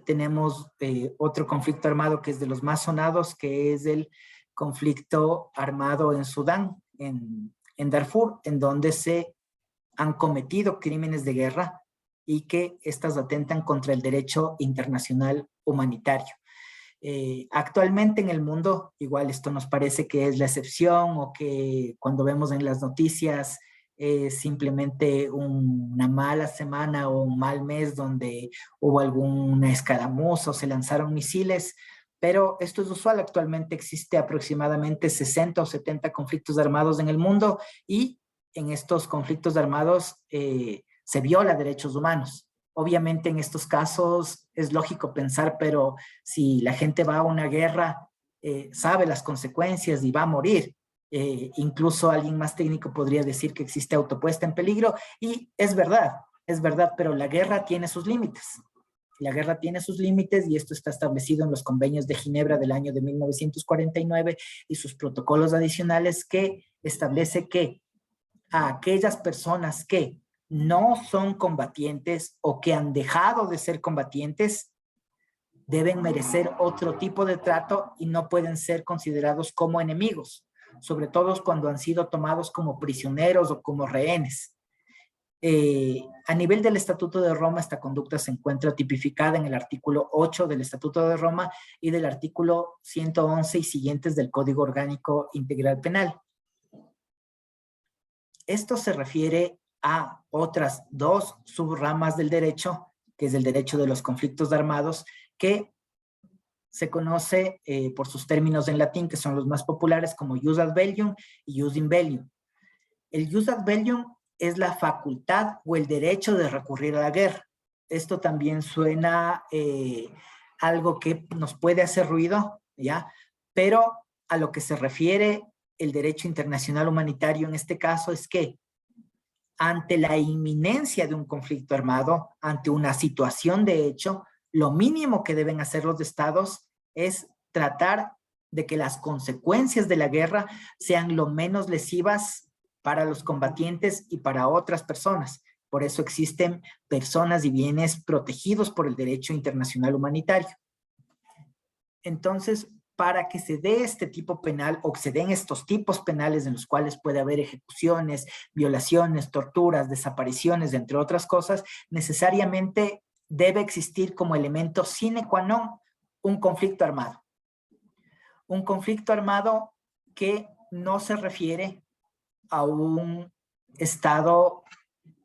tenemos otro conflicto armado que es de los más sonados, que es el conflicto armado en Sudán, en Darfur, en donde se han cometido crímenes de guerra y que estas atentan contra el derecho internacional humanitario. Actualmente en el mundo, igual esto nos parece que es la excepción, o que cuando vemos en las noticias es simplemente una mala semana o un mal mes donde hubo alguna escaramuza o se lanzaron misiles, pero esto es usual. Actualmente existe aproximadamente 60 o 70 conflictos armados en el mundo, y en estos conflictos armados se viola derechos humanos. Obviamente en estos casos es lógico pensar, pero si la gente va a una guerra, sabe las consecuencias y va a morir. Incluso alguien más técnico podría decir que existe autopuesta en peligro, y es verdad, pero la guerra tiene sus límites. La guerra tiene sus límites, y esto está establecido en los convenios de Ginebra del año de 1949 y sus protocolos adicionales, que establece que a aquellas personas que no son combatientes o que han dejado de ser combatientes deben merecer otro tipo de trato y no pueden ser considerados como enemigos, sobre todo cuando han sido tomados como prisioneros o como rehenes. A nivel del Estatuto de Roma, esta conducta se encuentra tipificada en el artículo 8 del Estatuto de Roma y del artículo 111 y siguientes del Código Orgánico Integral Penal. Esto se refiere a otras dos subramas del derecho, que es el derecho de los conflictos armados, que se conoce por sus términos en latín, que son los más populares, como jus ad bellium y jus in bellium. El jus ad bellium es la facultad o el derecho de recurrir a la guerra. Esto también suena algo que nos puede hacer ruido, ¿ya? Pero a lo que se refiere el derecho internacional humanitario en este caso es que ante la inminencia de un conflicto armado, ante una situación de hecho, lo mínimo que deben hacer los estados es tratar de que las consecuencias de la guerra sean lo menos lesivas para los combatientes y para otras personas. Por eso existen personas y bienes protegidos por el derecho internacional humanitario. Entonces, para que se dé este tipo penal o que se den estos tipos penales en los cuales puede haber ejecuciones, violaciones, torturas, desapariciones, entre otras cosas, necesariamente debe existir como elemento sine qua non un conflicto armado. Un conflicto armado que no se refiere a un estado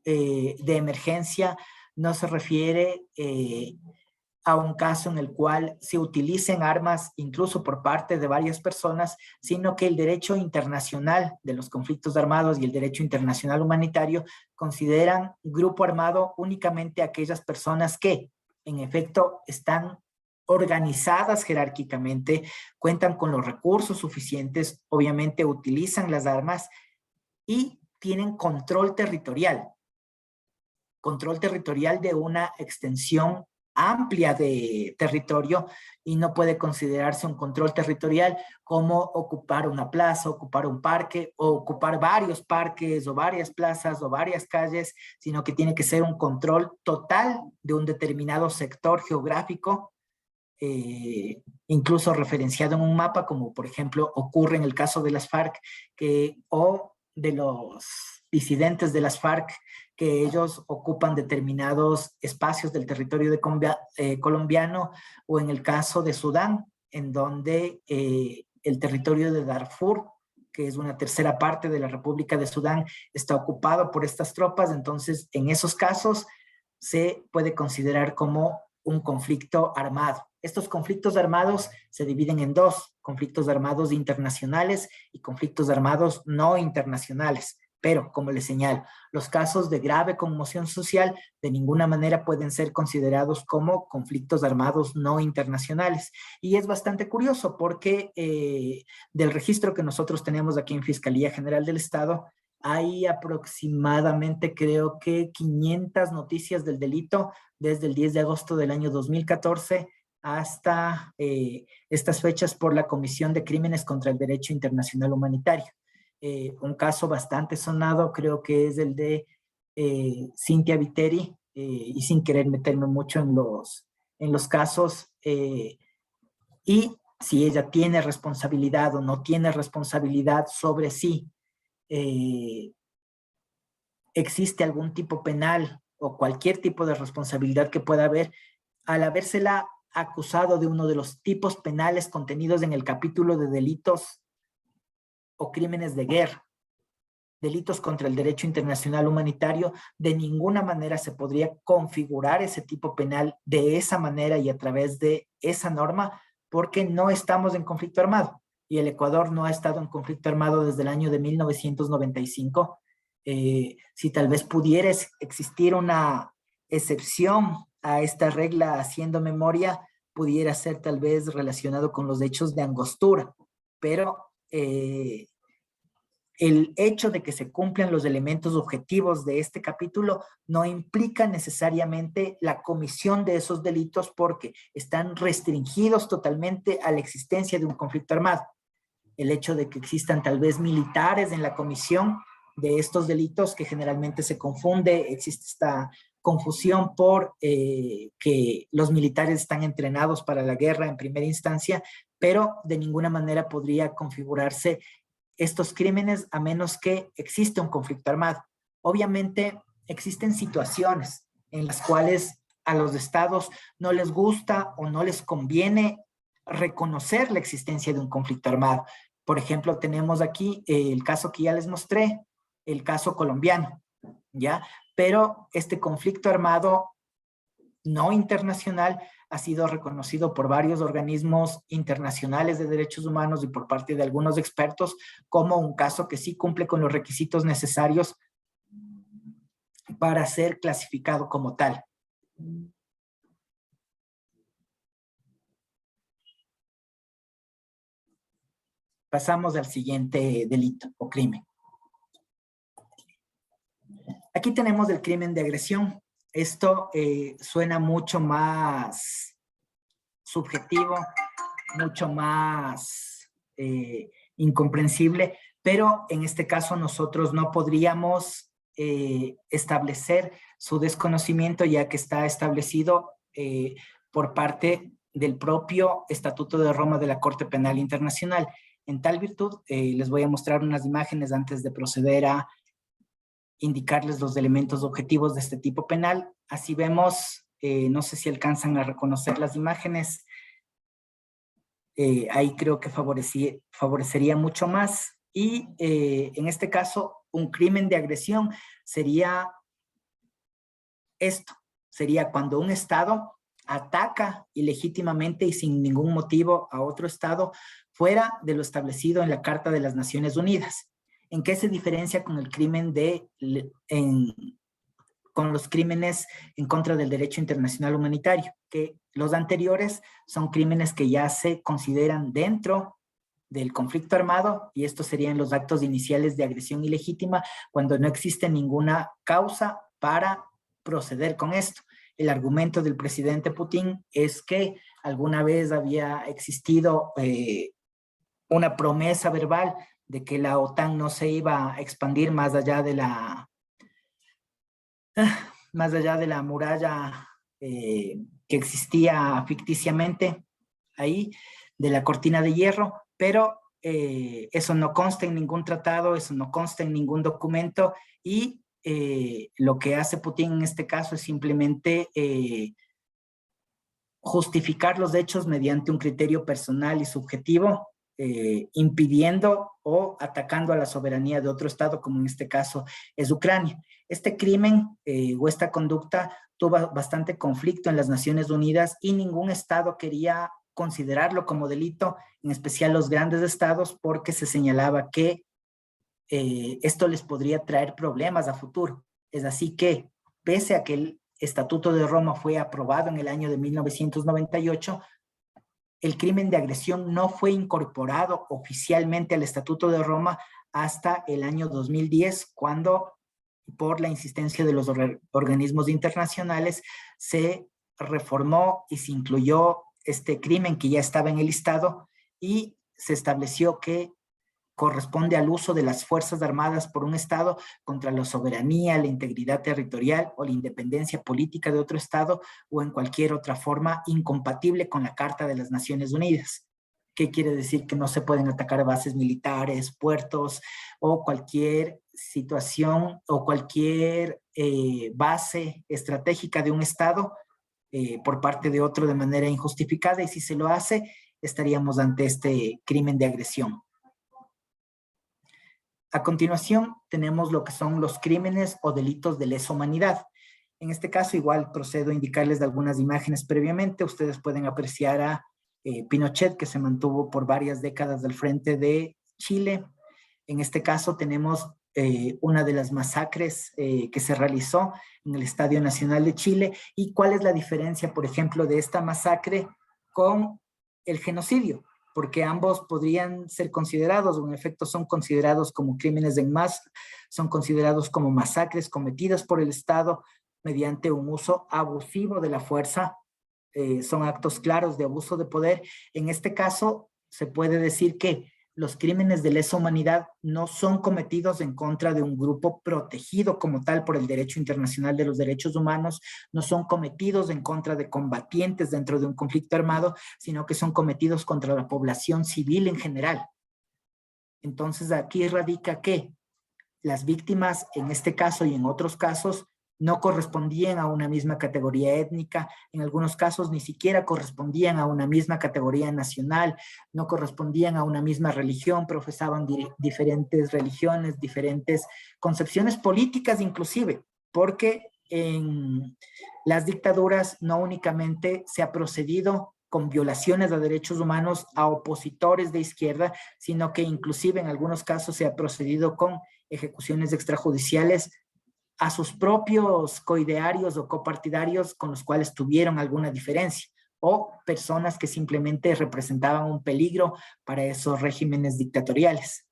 de emergencia, no se refiere a un caso en el cual se utilicen armas incluso por parte de varias personas, sino que el derecho internacional de los conflictos armados y el derecho internacional humanitario consideran grupo armado únicamente aquellas personas que, en efecto, están organizadas jerárquicamente, cuentan con los recursos suficientes, obviamente utilizan las armas y tienen control territorial de una extensión amplia de territorio, y no puede considerarse un control territorial como ocupar una plaza, ocupar un parque, o ocupar varios parques, o varias plazas, o varias calles, sino que tiene que ser un control total de un determinado sector geográfico, incluso referenciado en un mapa, como por ejemplo ocurre en el caso de las FARC, o de los disidentes de las FARC, que ellos ocupan determinados espacios del territorio colombiano, o en el caso de Sudán, en donde el territorio de Darfur, que es una tercera parte de la República de Sudán, está ocupado por estas tropas. Entonces, en esos casos se puede considerar como un conflicto armado. Estos conflictos armados se dividen en dos: conflictos armados internacionales y conflictos armados no internacionales. Pero, como les señalo, los casos de grave conmoción social de ninguna manera pueden ser considerados como conflictos armados no internacionales. Y es bastante curioso porque del registro que nosotros tenemos aquí en Fiscalía General del Estado, hay aproximadamente, creo que 500 noticias del delito desde el 10 de agosto del año 2014 hasta estas fechas por la Comisión de Crímenes contra el Derecho Internacional Humanitario. Un caso bastante sonado creo que es el de Cynthia Viteri, y sin querer meterme mucho en los casos, y si ella tiene responsabilidad o no tiene responsabilidad sobre sí, existe algún tipo penal o cualquier tipo de responsabilidad que pueda haber, al habérsela acusado de uno de los tipos penales contenidos en el capítulo de delitos o crímenes de guerra, delitos contra el derecho internacional humanitario, de ninguna manera se podría configurar ese tipo penal de esa manera y a través de esa norma, porque no estamos en conflicto armado, y el Ecuador no ha estado en conflicto armado desde el año de 1995. Si tal vez pudiera existir una excepción a esta regla haciendo memoria, pudiera ser tal vez relacionado con los hechos de Angostura, pero el hecho de que se cumplan los elementos objetivos de este capítulo no implica necesariamente la comisión de esos delitos, porque están restringidos totalmente a la existencia de un conflicto armado. El hecho de que existan tal vez militares en la comisión de estos delitos, que generalmente se confunde, existe esta confusión por que los militares están entrenados para la guerra en primera instancia, pero de ninguna manera podría configurarse estos crímenes a menos que exista un conflicto armado. Obviamente existen situaciones en las cuales a los estados no les gusta o no les conviene reconocer la existencia de un conflicto armado. Por ejemplo, tenemos aquí el caso que ya les mostré, el caso colombiano, ¿ya? Pero este conflicto armado no internacional ha sido reconocido por varios organismos internacionales de derechos humanos y por parte de algunos expertos como un caso que sí cumple con los requisitos necesarios para ser clasificado como tal. Pasamos al siguiente delito o crimen. Aquí tenemos el crimen de agresión. Esto suena mucho más subjetivo, mucho más incomprensible, pero en este caso nosotros no podríamos establecer su desconocimiento, ya que está establecido por parte del propio Estatuto de Roma de la Corte Penal Internacional. En tal virtud, les voy a mostrar unas imágenes antes de proceder a indicarles los elementos objetivos de este tipo penal. Así vemos, no sé si alcanzan a reconocer las imágenes, ahí creo que favorecería mucho más. Y en este caso, un crimen de agresión sería esto, sería cuando un Estado ataca ilegítimamente y sin ningún motivo a otro Estado fuera de lo establecido en la Carta de las Naciones Unidas. ¿En qué se diferencia con el crimen con los crímenes en contra del derecho internacional humanitario? Que los anteriores son crímenes que ya se consideran dentro del conflicto armado, y estos serían los actos iniciales de agresión ilegítima cuando no existe ninguna causa para proceder con esto. El argumento del presidente Putin es que alguna vez había existido una promesa verbal de que la OTAN no se iba a expandir más allá de la muralla que existía ficticiamente ahí, de la cortina de hierro, pero eso no consta en ningún tratado, eso no consta en ningún documento, y lo que hace Putin en este caso es simplemente justificar los hechos mediante un criterio personal y subjetivo, impidiendo o atacando a la soberanía de otro Estado, como en este caso es Ucrania. Este crimen o esta conducta tuvo bastante conflicto en las Naciones Unidas y ningún Estado quería considerarlo como delito, en especial los grandes estados, porque se señalaba que esto les podría traer problemas a futuro. Es así que, pese a que el Estatuto de Roma fue aprobado en el año de 1998, el crimen de agresión no fue incorporado oficialmente al Estatuto de Roma hasta el año 2010, cuando, por la insistencia de los organismos internacionales, se reformó y se incluyó este crimen que ya estaba en el listado, y se estableció que corresponde al uso de las Fuerzas Armadas por un Estado contra la soberanía, la integridad territorial o la independencia política de otro Estado, o en cualquier otra forma incompatible con la Carta de las Naciones Unidas. ¿Qué quiere decir? Que no se pueden atacar bases militares, puertos o cualquier situación o cualquier base estratégica de un Estado por parte de otro de manera injustificada, y si se lo hace, estaríamos ante este crimen de agresión. A continuación, tenemos lo que son los crímenes o delitos de lesa humanidad. En este caso, igual procedo a indicarles de algunas imágenes previamente. Ustedes pueden apreciar a Pinochet, que se mantuvo por varias décadas al frente de Chile. En este caso, tenemos una de las masacres que se realizó en el Estadio Nacional de Chile. ¿Y cuál es la diferencia, por ejemplo, de esta masacre con el genocidio? Porque ambos podrían ser considerados, o en efecto son considerados como crímenes en masa, son considerados como masacres cometidas por el Estado mediante un uso abusivo de la fuerza. Son actos claros de abuso de poder. En este caso, se puede decir que los crímenes de lesa humanidad no son cometidos en contra de un grupo protegido como tal por el derecho internacional de los derechos humanos, no son cometidos en contra de combatientes dentro de un conflicto armado, sino que son cometidos contra la población civil en general. Entonces aquí radica que las víctimas en este caso y en otros casos no correspondían a una misma categoría étnica, en algunos casos ni siquiera correspondían a una misma categoría nacional, no correspondían a una misma religión, profesaban diferentes religiones, diferentes concepciones políticas inclusive, porque en las dictaduras no únicamente se ha procedido con violaciones de derechos humanos a opositores de izquierda, sino que inclusive en algunos casos se ha procedido con ejecuciones extrajudiciales a sus propios coidearios o copartidarios con los cuales tuvieron alguna diferencia o personas que simplemente representaban un peligro para esos regímenes dictatoriales.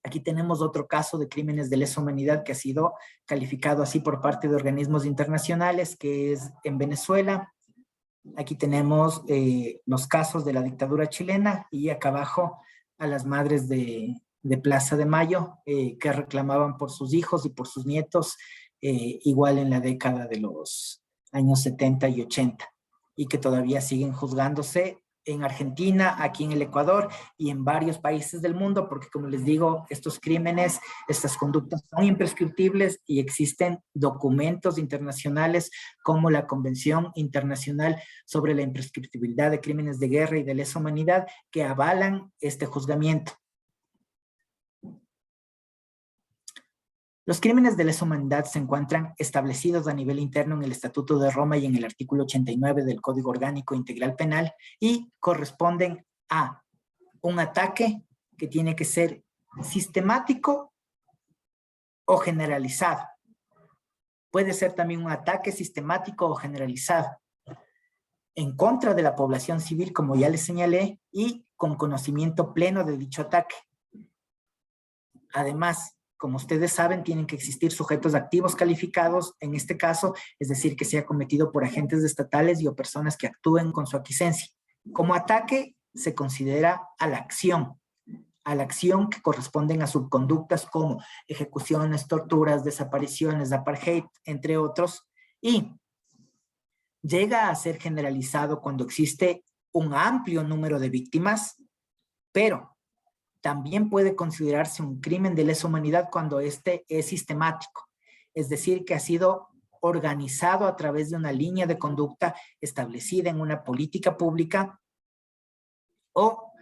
Aquí tenemos otro caso de crímenes de lesa humanidad que ha sido calificado así por parte de organismos internacionales, que es en Venezuela. Aquí tenemos los casos de la dictadura chilena y acá abajo a las madres de Plaza de Mayo que reclamaban por sus hijos y por sus nietos igual en la década de los años 70 y 80 y que todavía siguen juzgándose en Argentina, aquí en el Ecuador y en varios países del mundo, porque como les digo, estos crímenes, estas conductas son imprescriptibles y existen documentos internacionales como la Convención Internacional sobre la Imprescriptibilidad de Crímenes de Guerra y de Lesa Humanidad que avalan este juzgamiento. Los crímenes de lesa humanidad se encuentran establecidos a nivel interno en el Estatuto de Roma y en el artículo 89 del Código Orgánico Integral Penal y corresponden a un ataque que tiene que ser sistemático o generalizado. Puede ser también un ataque sistemático o generalizado en contra de la población civil, como ya les señalé, y con conocimiento pleno de dicho ataque. Además, como ustedes saben, tienen que existir sujetos activos calificados, en este caso, es decir, que sea cometido por agentes estatales y o personas que actúen con su aquiescencia. Como ataque, se considera a la acción que corresponden a subconductas como ejecuciones, torturas, desapariciones, apartheid, entre otros, y llega a ser generalizado cuando existe un amplio número de víctimas, pero también puede considerarse un crimen de lesa humanidad cuando este es sistemático, es decir, que ha sido organizado a través de una línea de conducta establecida en una política pública o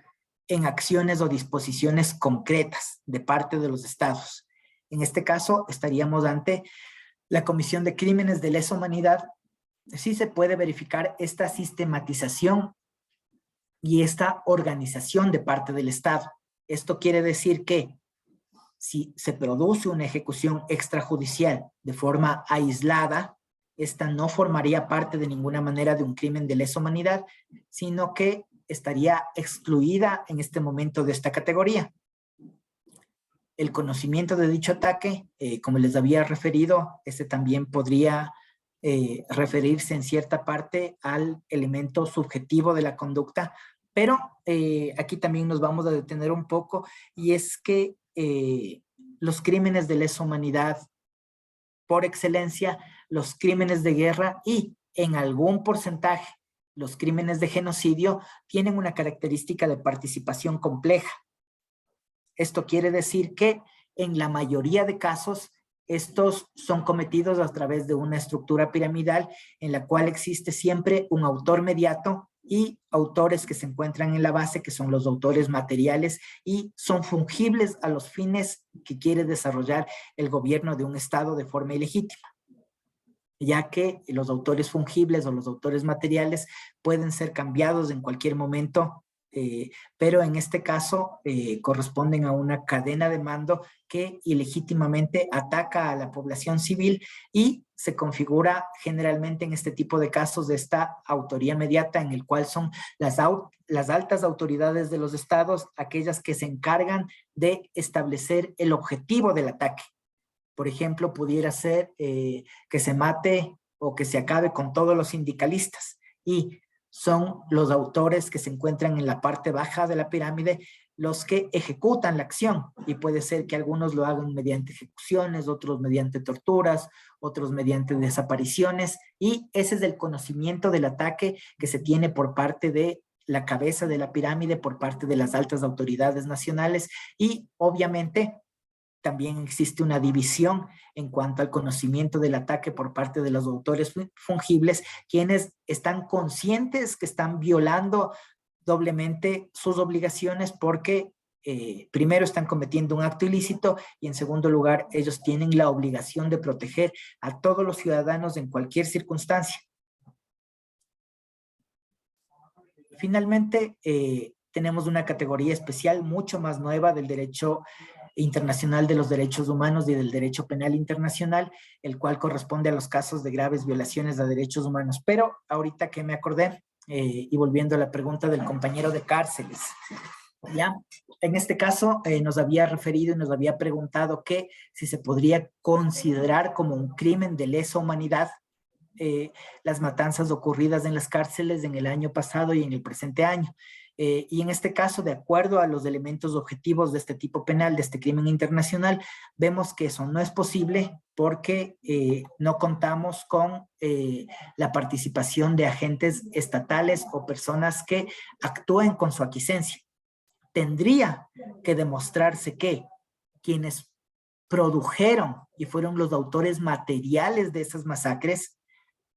en acciones o disposiciones concretas de parte de los estados. En este caso, estaríamos ante la Comisión de Crímenes de Lesa Humanidad. Sí se puede verificar esta sistematización y esta organización de parte del Estado. Esto quiere decir que si se produce una ejecución extrajudicial de forma aislada, esta no formaría parte de ninguna manera de un crimen de lesa humanidad, sino que estaría excluida en este momento de esta categoría. El conocimiento de dicho ataque, como les había referido, este también podría referirse en cierta parte al elemento subjetivo de la conducta, pero aquí también nos vamos a detener un poco, y es que los crímenes de lesa humanidad, por excelencia, los crímenes de guerra y en algún porcentaje los crímenes de genocidio tienen una característica de participación compleja. Esto quiere decir que en la mayoría de casos estos son cometidos a través de una estructura piramidal en la cual existe siempre un autor mediato y autores que se encuentran en la base, que son los autores materiales y son fungibles a los fines que quiere desarrollar el gobierno de un estado de forma ilegítima, ya que los autores fungibles o los autores materiales pueden ser cambiados en cualquier momento, pero en este caso corresponden a una cadena de mando que ilegítimamente ataca a la población civil y se configura generalmente en este tipo de casos de esta autoría mediata, en el cual son las altas autoridades de los estados aquellas que se encargan de establecer el objetivo del ataque. Por ejemplo, pudiera ser que se mate o que se acabe con todos los sindicalistas, y son los autores que se encuentran en la parte baja de la pirámide los que ejecutan la acción, y puede ser que algunos lo hagan mediante ejecuciones, otros mediante torturas, otros mediante desapariciones, y ese es el conocimiento del ataque que se tiene por parte de la cabeza de la pirámide, por parte de las altas autoridades nacionales, y obviamente también existe una división en cuanto al conocimiento del ataque por parte de los autores fungibles, quienes están conscientes que están violando doblemente sus obligaciones porque primero están cometiendo un acto ilícito y en segundo lugar ellos tienen la obligación de proteger a todos los ciudadanos en cualquier circunstancia. Finalmente, tenemos una categoría especial mucho más nueva del derecho internacional de los derechos humanos y del derecho penal internacional, el cual corresponde a los casos de graves violaciones de derechos humanos. Pero ahorita que me acordé, y volviendo a la pregunta del compañero de cárceles, ¿ya? En este caso nos había referido y nos había preguntado que si se podría considerar como un crimen de lesa humanidad las matanzas ocurridas en las cárceles en el año pasado y en el presente año. Y en este caso, de acuerdo a los elementos objetivos de este tipo penal, de este crimen internacional, vemos que eso no es posible porque no contamos con la participación de agentes estatales o personas que actúen con su aquiescencia. Tendría que demostrarse que quienes produjeron y fueron los autores materiales de esas masacres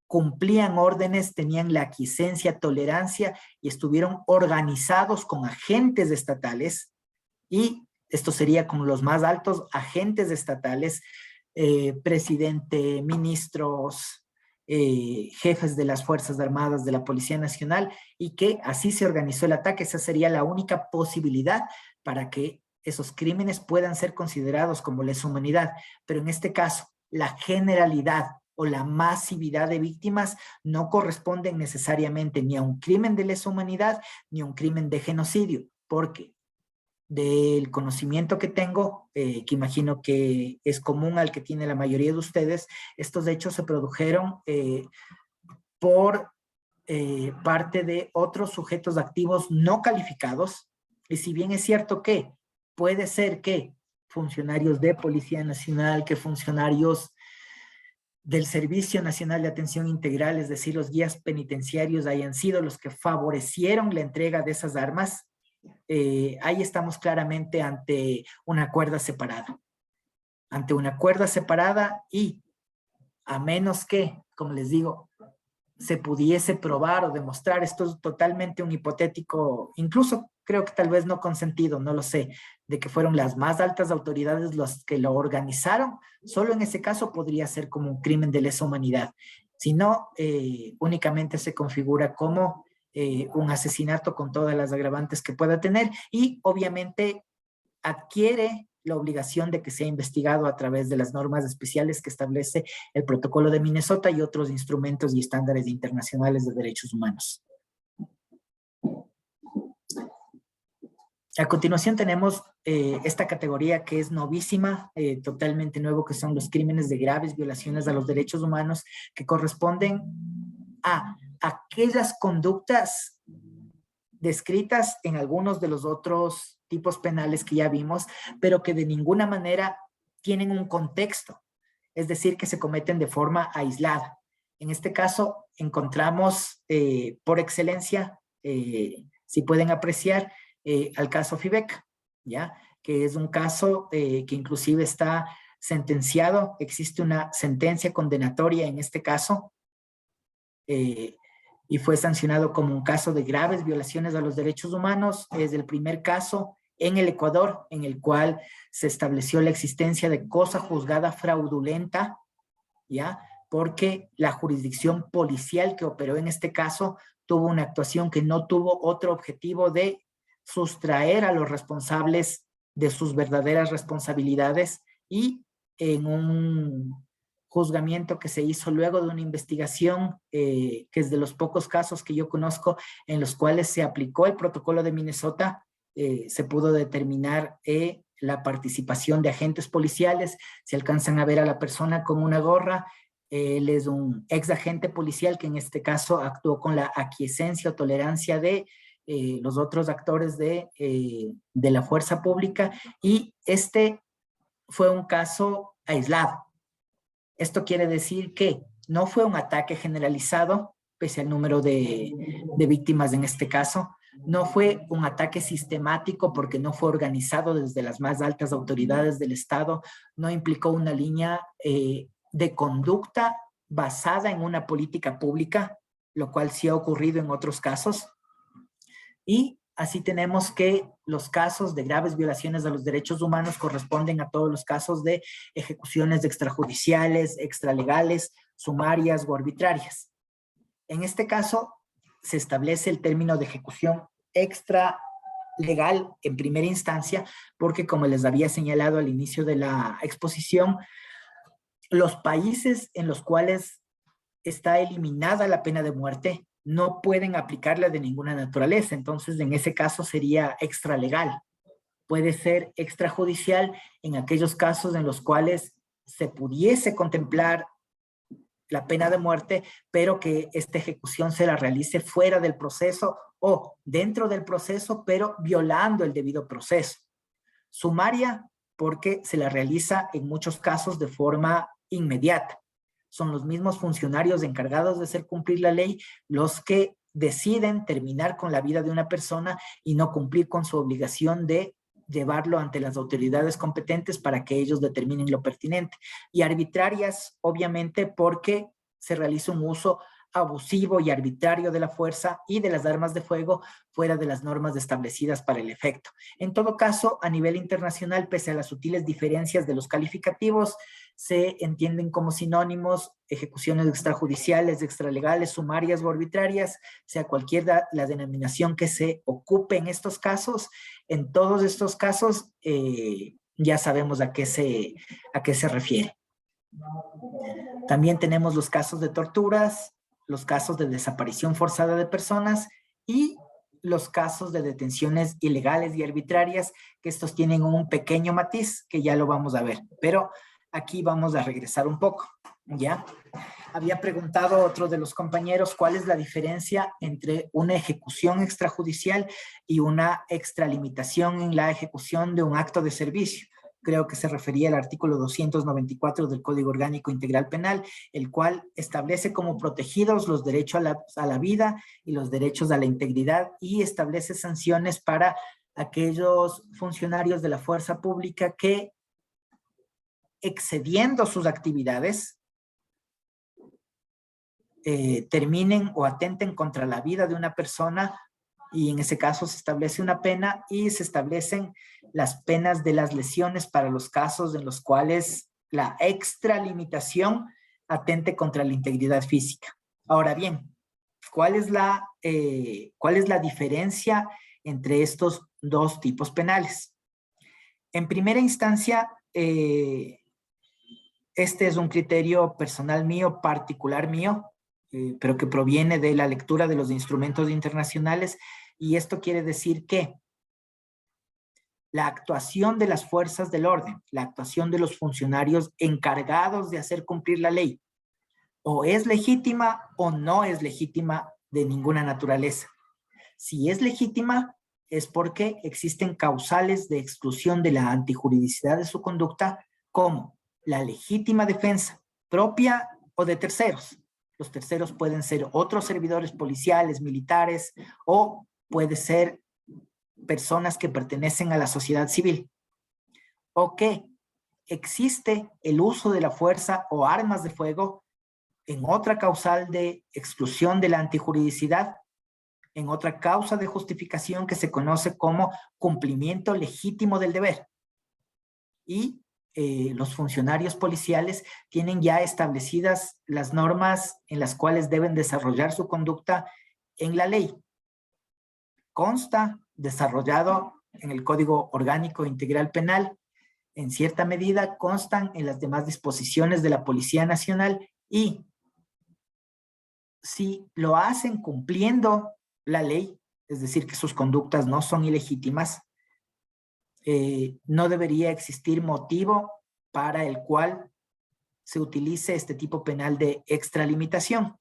cumplían órdenes, tenían la aquiescencia, tolerancia y estuvieron organizados con agentes estatales, y esto sería con los más altos agentes estatales, presidente, ministros, jefes de las Fuerzas Armadas, de la Policía Nacional, y que así se organizó el ataque. Esa sería la única posibilidad para que esos crímenes puedan ser considerados como lesa humanidad. Pero en este caso, la generalidad o la masividad de víctimas no corresponden necesariamente ni a un crimen de lesa humanidad ni a un crimen de genocidio, porque del conocimiento que tengo, que imagino que es común al que tiene la mayoría de ustedes, estos hechos se produjeron por parte de otros sujetos activos no calificados, y si bien es cierto que puede ser que funcionarios de Policía Nacional, que funcionarios del Servicio Nacional de Atención Integral, es decir, los guías penitenciarios, hayan sido los que favorecieron la entrega de esas armas, ahí estamos claramente ante una cuerda separada. Ante una cuerda separada, y a menos que, como les digo, se pudiese probar o demostrar, esto es totalmente un hipotético, incluso creo que tal vez no consentido, no lo sé, de que fueron las más altas autoridades los que lo organizaron, solo en ese caso podría ser como un crimen de lesa humanidad. Si no, únicamente se configura como un asesinato con todas las agravantes que pueda tener, y obviamente adquiere la obligación de que sea investigado a través de las normas especiales que establece el Protocolo de Minnesota y otros instrumentos y estándares internacionales de derechos humanos. A continuación tenemos esta categoría que es novísima, totalmente nuevo, que son los crímenes de graves violaciones a los derechos humanos, que corresponden a aquellas conductas descritas en algunos de los otros tipos penales que ya vimos, pero que de ninguna manera tienen un contexto, es decir, que se cometen de forma aislada. En este caso encontramos por excelencia, si pueden apreciar, al caso Fibec, ¿ya? Que es un caso que inclusive está sentenciado, existe una sentencia condenatoria en este caso, y fue sancionado como un caso de graves violaciones a los derechos humanos. Es el primer caso en el Ecuador en el cual se estableció la existencia de cosa juzgada fraudulenta, ¿ya? Porque la jurisdicción policial que operó en este caso tuvo una actuación que no tuvo otro objetivo de sustraer a los responsables de sus verdaderas responsabilidades, y en un juzgamiento que se hizo luego de una investigación, que es de los pocos casos que yo conozco en los cuales se aplicó el Protocolo de Minnesota, se pudo determinar la participación de agentes policiales. Si alcanzan a ver a la persona con una gorra, él es un ex agente policial que en este caso actuó con la aquiescencia o tolerancia de los otros actores de la fuerza pública, y este fue un caso aislado. Esto quiere decir que no fue un ataque generalizado, pese al número de víctimas en este caso. No fue un ataque sistemático porque no fue organizado desde las más altas autoridades del Estado. No implicó una línea de conducta basada en una política pública, lo cual sí ha ocurrido en otros casos. Y así tenemos que los casos de graves violaciones a los derechos humanos corresponden a todos los casos de ejecuciones extrajudiciales, extralegales, sumarias o arbitrarias. En este caso, se establece el término de ejecución legal en primera instancia, porque como les había señalado al inicio de la exposición, los países en los cuales está eliminada la pena de muerte no pueden aplicarla de ninguna naturaleza. Entonces, en ese caso sería extralegal. Puede ser extrajudicial en aquellos casos en los cuales se pudiese contemplar la pena de muerte, pero que esta ejecución se la realice fuera del proceso o dentro del proceso, pero violando el debido proceso. Sumaria, porque se la realiza en muchos casos de forma inmediata. Son los mismos funcionarios encargados de hacer cumplir la ley los que deciden terminar con la vida de una persona y no cumplir con su obligación de llevarlo ante las autoridades competentes para que ellos determinen lo pertinente. Y arbitrarias, obviamente, porque se realiza un uso abusivo y arbitrario de la fuerza y de las armas de fuego fuera de las normas establecidas para el efecto. En todo caso, a nivel internacional, pese a las sutiles diferencias de los calificativos, se entienden como sinónimos ejecuciones extrajudiciales, extralegales, sumarias o arbitrarias, sea cualquiera la denominación que se ocupe en estos casos. En todos estos casos ya sabemos a qué se refiere. También tenemos los casos de torturas, los casos de desaparición forzada de personas y los casos de detenciones ilegales y arbitrarias, que estos tienen un pequeño matiz que ya lo vamos a ver. Pero aquí vamos a regresar un poco, ¿ya? Había preguntado otro de los compañeros cuál es la diferencia entre una ejecución extrajudicial y una extralimitación en la ejecución de un acto de servicio. Creo que se refería al artículo 294 del Código Orgánico Integral Penal, el cual establece como protegidos los derechos a la vida y los derechos a la integridad y establece sanciones para aquellos funcionarios de la fuerza pública que, excediendo sus actividades, terminen o atenten contra la vida de una persona, y en ese caso se establece una pena y se establecen las penas de las lesiones para los casos en los cuales la extralimitación atente contra la integridad física. Ahora bien, ¿cuál es la diferencia entre estos dos tipos penales? En primera instancia, este es un criterio personal mío, particular mío, pero que proviene de la lectura de los instrumentos internacionales, y esto quiere decir que la actuación de las fuerzas del orden, la actuación de los funcionarios encargados de hacer cumplir la ley, o es legítima o no es legítima de ninguna naturaleza. Si es legítima, es porque existen causales de exclusión de la antijuridicidad de su conducta, como la legítima defensa propia o de terceros. Los terceros pueden ser otros servidores policiales, militares, o puede ser personas que pertenecen a la sociedad civil. O que existe el uso de la fuerza o armas de fuego en otra causal de exclusión de la antijuridicidad, en otra causa de justificación que se conoce como cumplimiento legítimo del deber. Y los funcionarios policiales tienen ya establecidas las normas en las cuales deben desarrollar su conducta en la ley. Consta desarrollado en el Código Orgánico Integral Penal, en cierta medida constan en las demás disposiciones de la Policía Nacional, y si lo hacen cumpliendo la ley, es decir, que sus conductas no son ilegítimas, no debería existir motivo para el cual se utilice este tipo penal de extralimitación.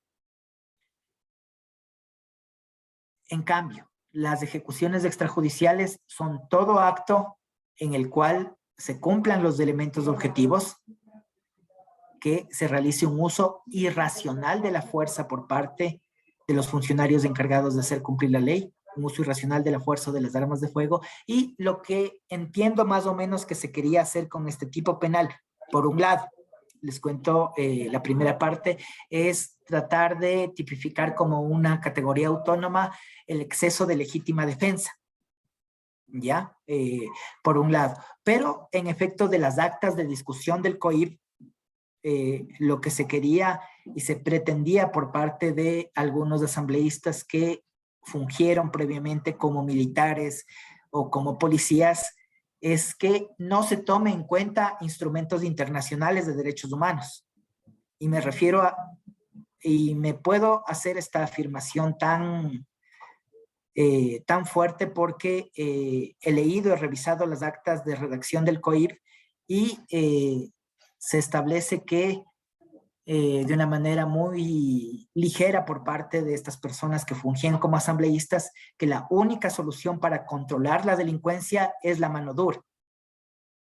En cambio, las ejecuciones extrajudiciales son todo acto en el cual se cumplan los elementos objetivos, que se realice un uso irracional de la fuerza por parte de los funcionarios encargados de hacer cumplir la ley, un uso irracional de la fuerza o de las armas de fuego, y lo que entiendo más o menos que se quería hacer con este tipo penal, por un lado, les cuento la primera parte, es tratar de tipificar como una categoría autónoma el exceso de legítima defensa, ¿ya? Por un lado. Pero en efecto de las actas de discusión del COIP, lo que se quería y se pretendía por parte de algunos asambleístas que fungieron previamente como militares o como policías es que no se tome en cuenta instrumentos internacionales de derechos humanos. Y me refiero a, y me puedo hacer esta afirmación tan fuerte porque he leído, he revisado las actas de redacción del COIR y se establece que de una manera muy ligera por parte de estas personas que fungían como asambleístas, que la única solución para controlar la delincuencia es la mano dura.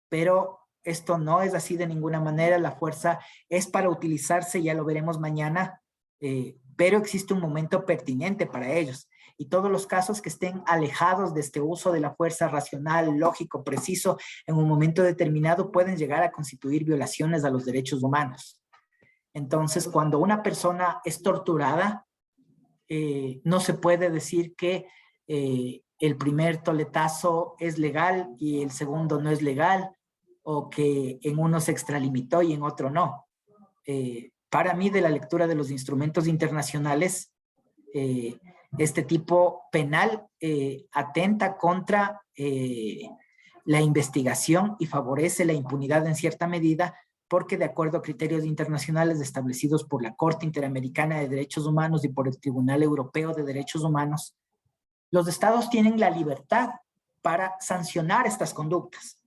Pero esto no es así de ninguna manera, la fuerza es para utilizarse, ya lo veremos mañana, pero existe un momento pertinente para ellos. Y todos los casos que estén alejados de este uso de la fuerza racional, lógico, preciso, en un momento determinado pueden llegar a constituir violaciones a los derechos humanos. Entonces, cuando una persona es torturada, no se puede decir que el primer toletazo es legal y el segundo no es legal, o que en uno se extralimitó y en otro no. Para mí, de la lectura de los instrumentos internacionales, este tipo penal atenta contra la investigación y favorece la impunidad en cierta medida, porque de acuerdo a criterios internacionales establecidos por la Corte Interamericana de Derechos Humanos y por el Tribunal Europeo de Derechos Humanos, los estados tienen la libertad para sancionar estas conductas.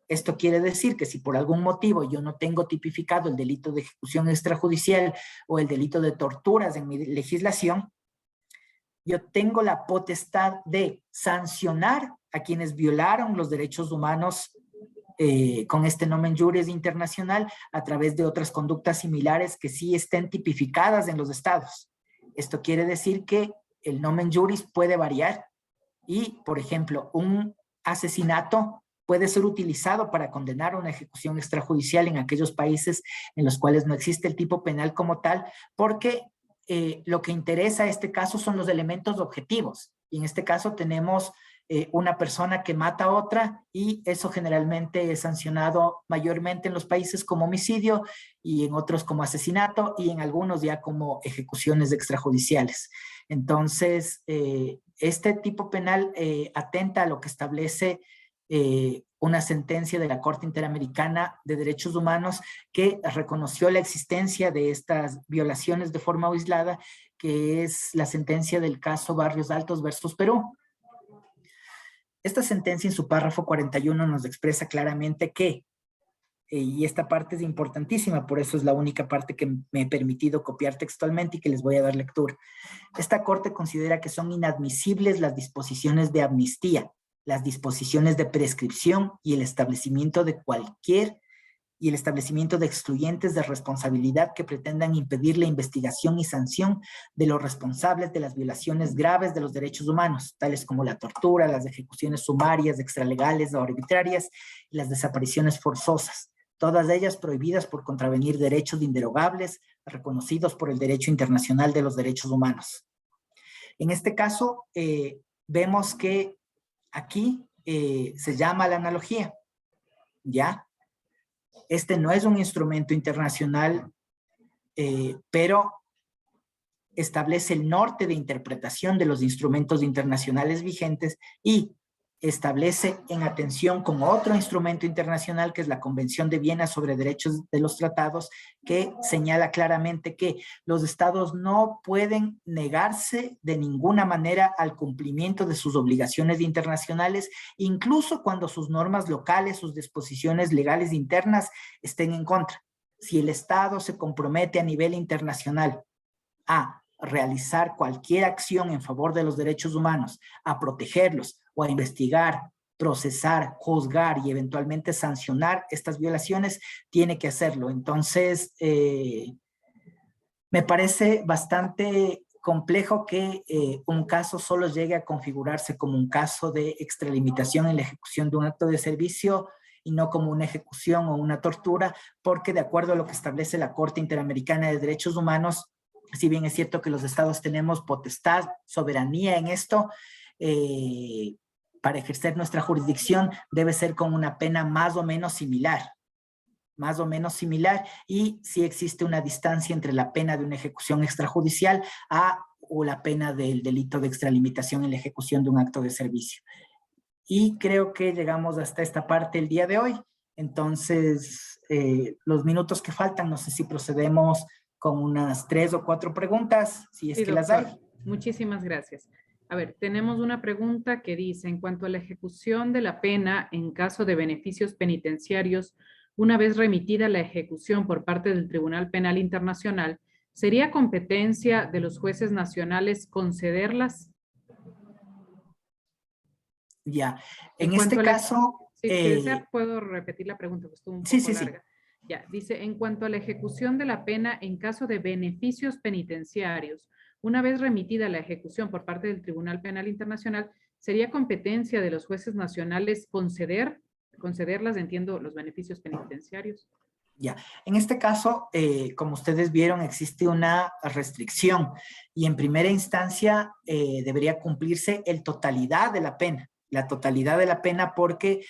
Esto quiere decir que si por algún motivo yo no tengo tipificado el delito de ejecución extrajudicial o el delito de torturas en mi legislación, yo tengo la potestad de sancionar a quienes violaron los derechos humanos con este nomen juris internacional a través de otras conductas similares que sí estén tipificadas en los estados. Esto quiere decir que el nomen juris puede variar y, por ejemplo, un asesinato puede ser utilizado para condenar una ejecución extrajudicial en aquellos países en los cuales no existe el tipo penal como tal, porque lo que interesa a este caso son los elementos objetivos. Y en este caso tenemos una persona que mata a otra y eso generalmente es sancionado mayormente en los países como homicidio y en otros como asesinato y en algunos ya como ejecuciones extrajudiciales. Entonces, este tipo penal atenta a lo que establece una sentencia de la Corte Interamericana de Derechos Humanos que reconoció la existencia de estas violaciones de forma aislada, que es la sentencia del caso Barrios Altos versus Perú. Esta sentencia en su párrafo 41 nos expresa claramente que, y esta parte es importantísima, por eso es la única parte que me he permitido copiar textualmente y que les voy a dar lectura. Esta Corte considera que son inadmisibles las disposiciones de amnistía, las disposiciones de prescripción y el establecimiento de excluyentes de responsabilidad que pretendan impedir la investigación y sanción de los responsables de las violaciones graves de los derechos humanos, tales como la tortura, las ejecuciones sumarias, extralegales o arbitrarias y las desapariciones forzosas, todas ellas prohibidas por contravenir derechos inderogables reconocidos por el derecho internacional de los derechos humanos. En este caso, vemos que aquí se llama la analogía, ¿ya? Este no es un instrumento internacional, pero establece el norte de interpretación de los instrumentos internacionales vigentes y establece en atención con otro instrumento internacional que es la Convención de Viena sobre Derechos de los Tratados, que señala claramente que los estados no pueden negarse de ninguna manera al cumplimiento de sus obligaciones internacionales, incluso cuando sus normas locales, sus disposiciones legales internas estén en contra. Si el estado se compromete a nivel internacional a realizar cualquier acción en favor de los derechos humanos, a protegerlos o a investigar, procesar, juzgar y eventualmente sancionar estas violaciones, tiene que hacerlo. Entonces, me parece bastante complejo que un caso solo llegue a configurarse como un caso de extralimitación en la ejecución de un acto de servicio y no como una ejecución o una tortura, porque de acuerdo a lo que establece la Corte Interamericana de Derechos Humanos, si bien es cierto que los estados tenemos potestad, soberanía en esto, para ejercer nuestra jurisdicción debe ser con una pena más o menos similar, y si existe una distancia entre la pena de una ejecución extrajudicial o la pena del delito de extralimitación en la ejecución de un acto de servicio. Y creo que llegamos hasta esta parte el día de hoy. Entonces, los minutos que faltan, no sé si procedemos con unas 3 o 4 preguntas, si es Sí, que las hay. doctor, muchísimas gracias. A ver, tenemos una pregunta que dice, en cuanto a la ejecución de la pena en caso de beneficios penitenciarios, una vez remitida la ejecución por parte del Tribunal Penal Internacional, ¿sería competencia de los jueces nacionales concederlas? Ya, En en este cuanto a la- caso, Si desea, puedo repetir la pregunta, que estuvo un sí, poco sí, sí. larga. Ya, dice, en cuanto a la ejecución de la pena en caso de beneficios penitenciarios, una vez remitida la ejecución por parte del Tribunal Penal Internacional, ¿sería competencia de los jueces nacionales concederlas, entiendo, los beneficios penitenciarios? Ya, en este caso, como ustedes vieron, existe una restricción y en primera instancia debería cumplirse la totalidad de la pena porque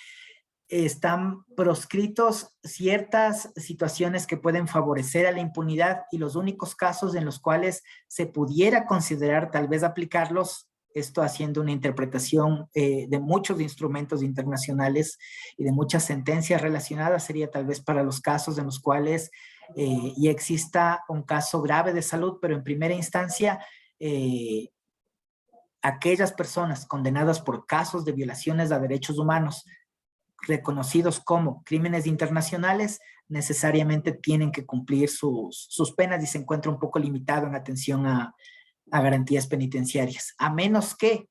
están proscritos ciertas situaciones que pueden favorecer a la impunidad y los únicos casos en los cuales se pudiera considerar tal vez aplicarlos, esto haciendo una interpretación de muchos instrumentos internacionales y de muchas sentencias relacionadas, sería tal vez para los casos en los cuales ya exista un caso grave de salud, pero en primera instancia aquellas personas condenadas por casos de violaciones a derechos humanos reconocidos como crímenes internacionales, necesariamente tienen que cumplir sus penas y se encuentra un poco limitado en atención a garantías penitenciarias. A menos que,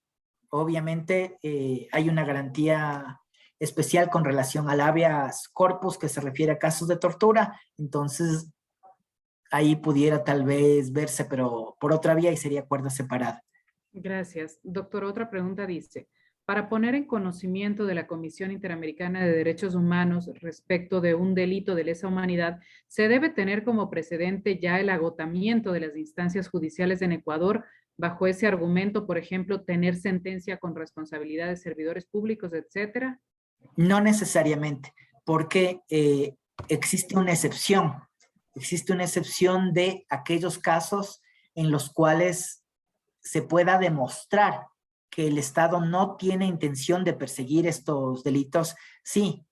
obviamente, hay una garantía especial con relación al habeas corpus que se refiere a casos de tortura, entonces ahí pudiera tal vez verse, pero por otra vía y sería cuerda separada. Gracias. Doctor, otra pregunta dice, para poner en conocimiento de la Comisión Interamericana de Derechos Humanos respecto de un delito de lesa humanidad, ¿se debe tener como precedente ya el agotamiento de las instancias judiciales en Ecuador bajo ese argumento, por ejemplo, tener sentencia con responsabilidad de servidores públicos, etcétera? No necesariamente, porque existe una excepción. Existe una excepción de aquellos casos en los cuales se pueda demostrar que el Estado no tiene intención de perseguir estos delitos, sí,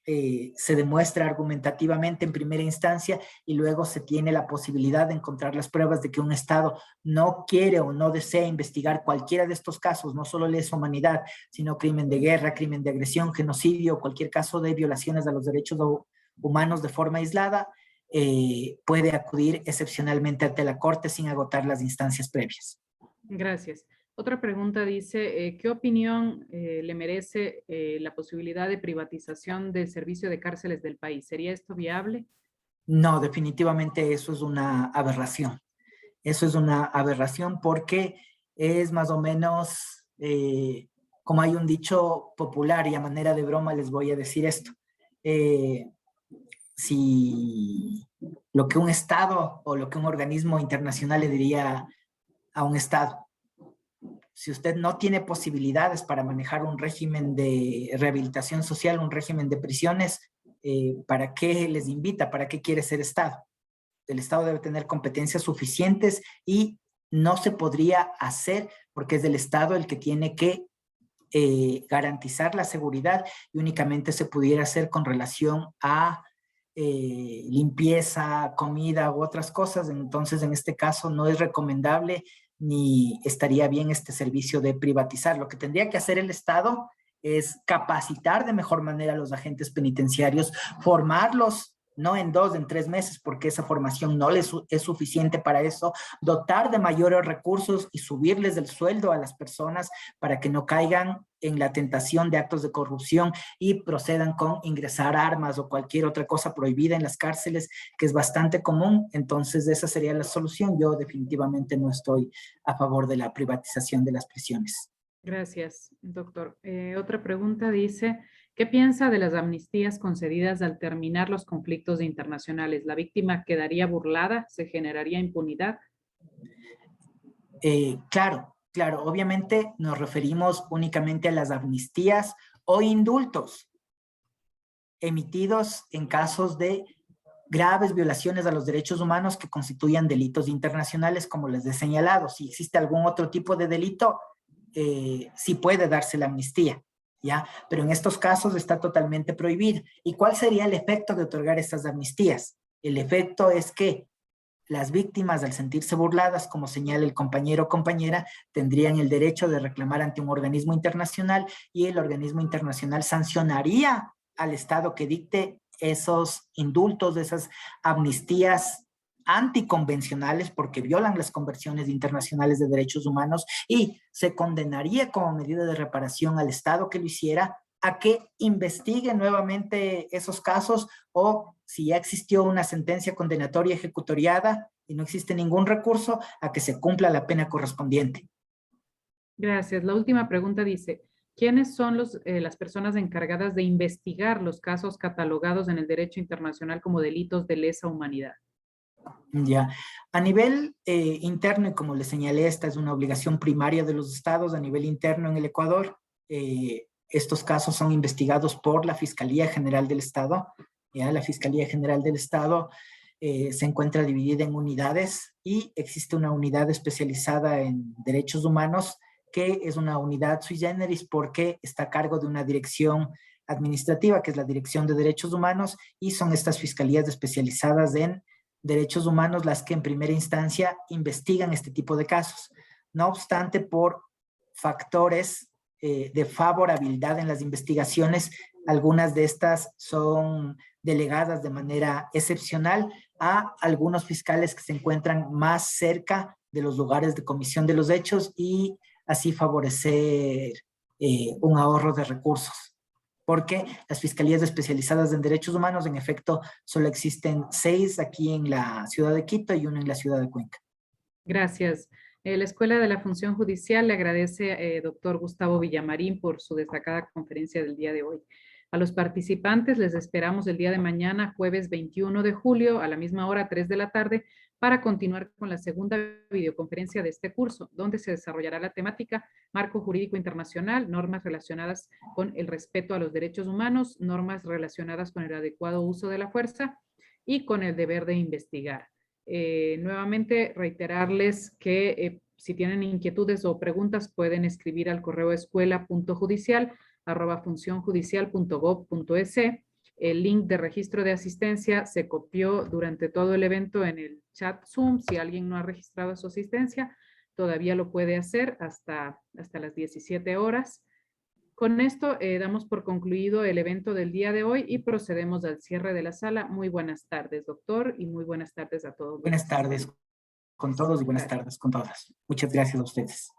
se demuestra argumentativamente en primera instancia y luego se tiene la posibilidad de encontrar las pruebas de que un Estado no quiere o no desea investigar cualquiera de estos casos, no solo lesa humanidad, sino crimen de guerra, crimen de agresión, genocidio, cualquier caso de violaciones a los derechos humanos de forma aislada, puede acudir excepcionalmente ante la Corte sin agotar las instancias previas. Gracias. Otra pregunta dice, ¿qué opinión le merece la posibilidad de privatización del servicio de cárceles del país? ¿Sería esto viable? No, definitivamente eso es una aberración. Eso es una aberración porque es más o menos, como hay un dicho popular y a manera de broma les voy a decir esto. Si lo que un Estado o lo que un organismo internacional le diría a un Estado, si usted no tiene posibilidades para manejar un régimen de rehabilitación social, un régimen de prisiones, ¿para qué les invita? ¿Para qué quiere ser Estado? El Estado debe tener competencias suficientes y no se podría hacer porque es el Estado el que tiene que garantizar la seguridad y únicamente se pudiera hacer con relación a limpieza, comida u otras cosas. Entonces, en este caso no es recomendable ni estaría bien este servicio de privatizar. Lo que tendría que hacer el Estado es capacitar de mejor manera a los agentes penitenciarios, formarlos, no en 2, en 3 meses, porque esa formación no les es suficiente para eso, dotar de mayores recursos y subirles el sueldo a las personas para que no caigan en la tentación de actos de corrupción y procedan con ingresar armas o cualquier otra cosa prohibida en las cárceles, que es bastante común. Entonces esa sería la solución. Yo definitivamente no estoy a favor de la privatización de las prisiones. Gracias, doctor. Otra pregunta dice, ¿qué piensa de las amnistías concedidas al terminar los conflictos internacionales? ¿La víctima quedaría burlada? ¿Se generaría impunidad? Claro, obviamente nos referimos únicamente a las amnistías o indultos emitidos en casos de graves violaciones a los derechos humanos que constituyan delitos internacionales, como les he señalado. Si existe algún otro tipo de delito, sí puede darse la amnistía. ¿ya? Pero en estos casos está totalmente prohibido. ¿Y cuál sería el efecto de otorgar estas amnistías? El efecto es que las víctimas, al sentirse burladas, como señala el compañero o compañera, tendrían el derecho de reclamar ante un organismo internacional y el organismo internacional sancionaría al Estado que dicte esos indultos, esas amnistías anticonvencionales porque violan las convenciones internacionales de derechos humanos, y se condenaría como medida de reparación al Estado que lo hiciera a que investigue nuevamente esos casos, o si ya existió una sentencia condenatoria ejecutoriada y no existe ningún recurso, a que se cumpla la pena correspondiente. Gracias. La última pregunta dice, ¿quiénes son las personas encargadas de investigar los casos catalogados en el derecho internacional como delitos de lesa humanidad? Ya, a nivel interno, y como les señalé, esta es una obligación primaria de los estados a nivel interno en el Ecuador. Estos casos son investigados por la Fiscalía General del Estado. ¿Ya? La Fiscalía General del Estado se encuentra dividida en unidades y existe una unidad especializada en derechos humanos que es una unidad sui generis porque está a cargo de una dirección administrativa, que es la Dirección de Derechos Humanos, y son estas fiscalías especializadas en derechos humanos las que en primera instancia investigan este tipo de casos. No obstante, por factores de favorabilidad en las investigaciones, algunas de estas son delegadas de manera excepcional a algunos fiscales que se encuentran más cerca de los lugares de comisión de los hechos, y así favorecer un ahorro de recursos. Porque las fiscalías especializadas en derechos humanos, en efecto, solo existen 6 aquí en la ciudad de Quito y 1 en la ciudad de Cuenca. Gracias. La Escuela de la Función Judicial le agradece, doctor Gustavo Villamarín, por su destacada conferencia del día de hoy. A los participantes les esperamos el día de mañana, jueves 21 de julio, a la misma hora, 3 de la tarde, para continuar con la segunda videoconferencia de este curso, donde se desarrollará la temática Marco Jurídico Internacional, normas relacionadas con el respeto a los derechos humanos, normas relacionadas con el adecuado uso de la fuerza y con el deber de investigar. Nuevamente reiterarles que si tienen inquietudes o preguntas pueden escribir al correo escuela.judicial@funcionjudicial.gov.es. El link de registro de asistencia se copió durante todo el evento en el chat Zoom. Si alguien no ha registrado su asistencia, todavía lo puede hacer hasta las 17 horas. Con esto damos por concluido el evento del día de hoy y procedemos al cierre de la sala. Muy buenas tardes, doctor, y muy buenas tardes a todos. Buenas tardes con todos y buenas tardes con todas. Muchas gracias a ustedes.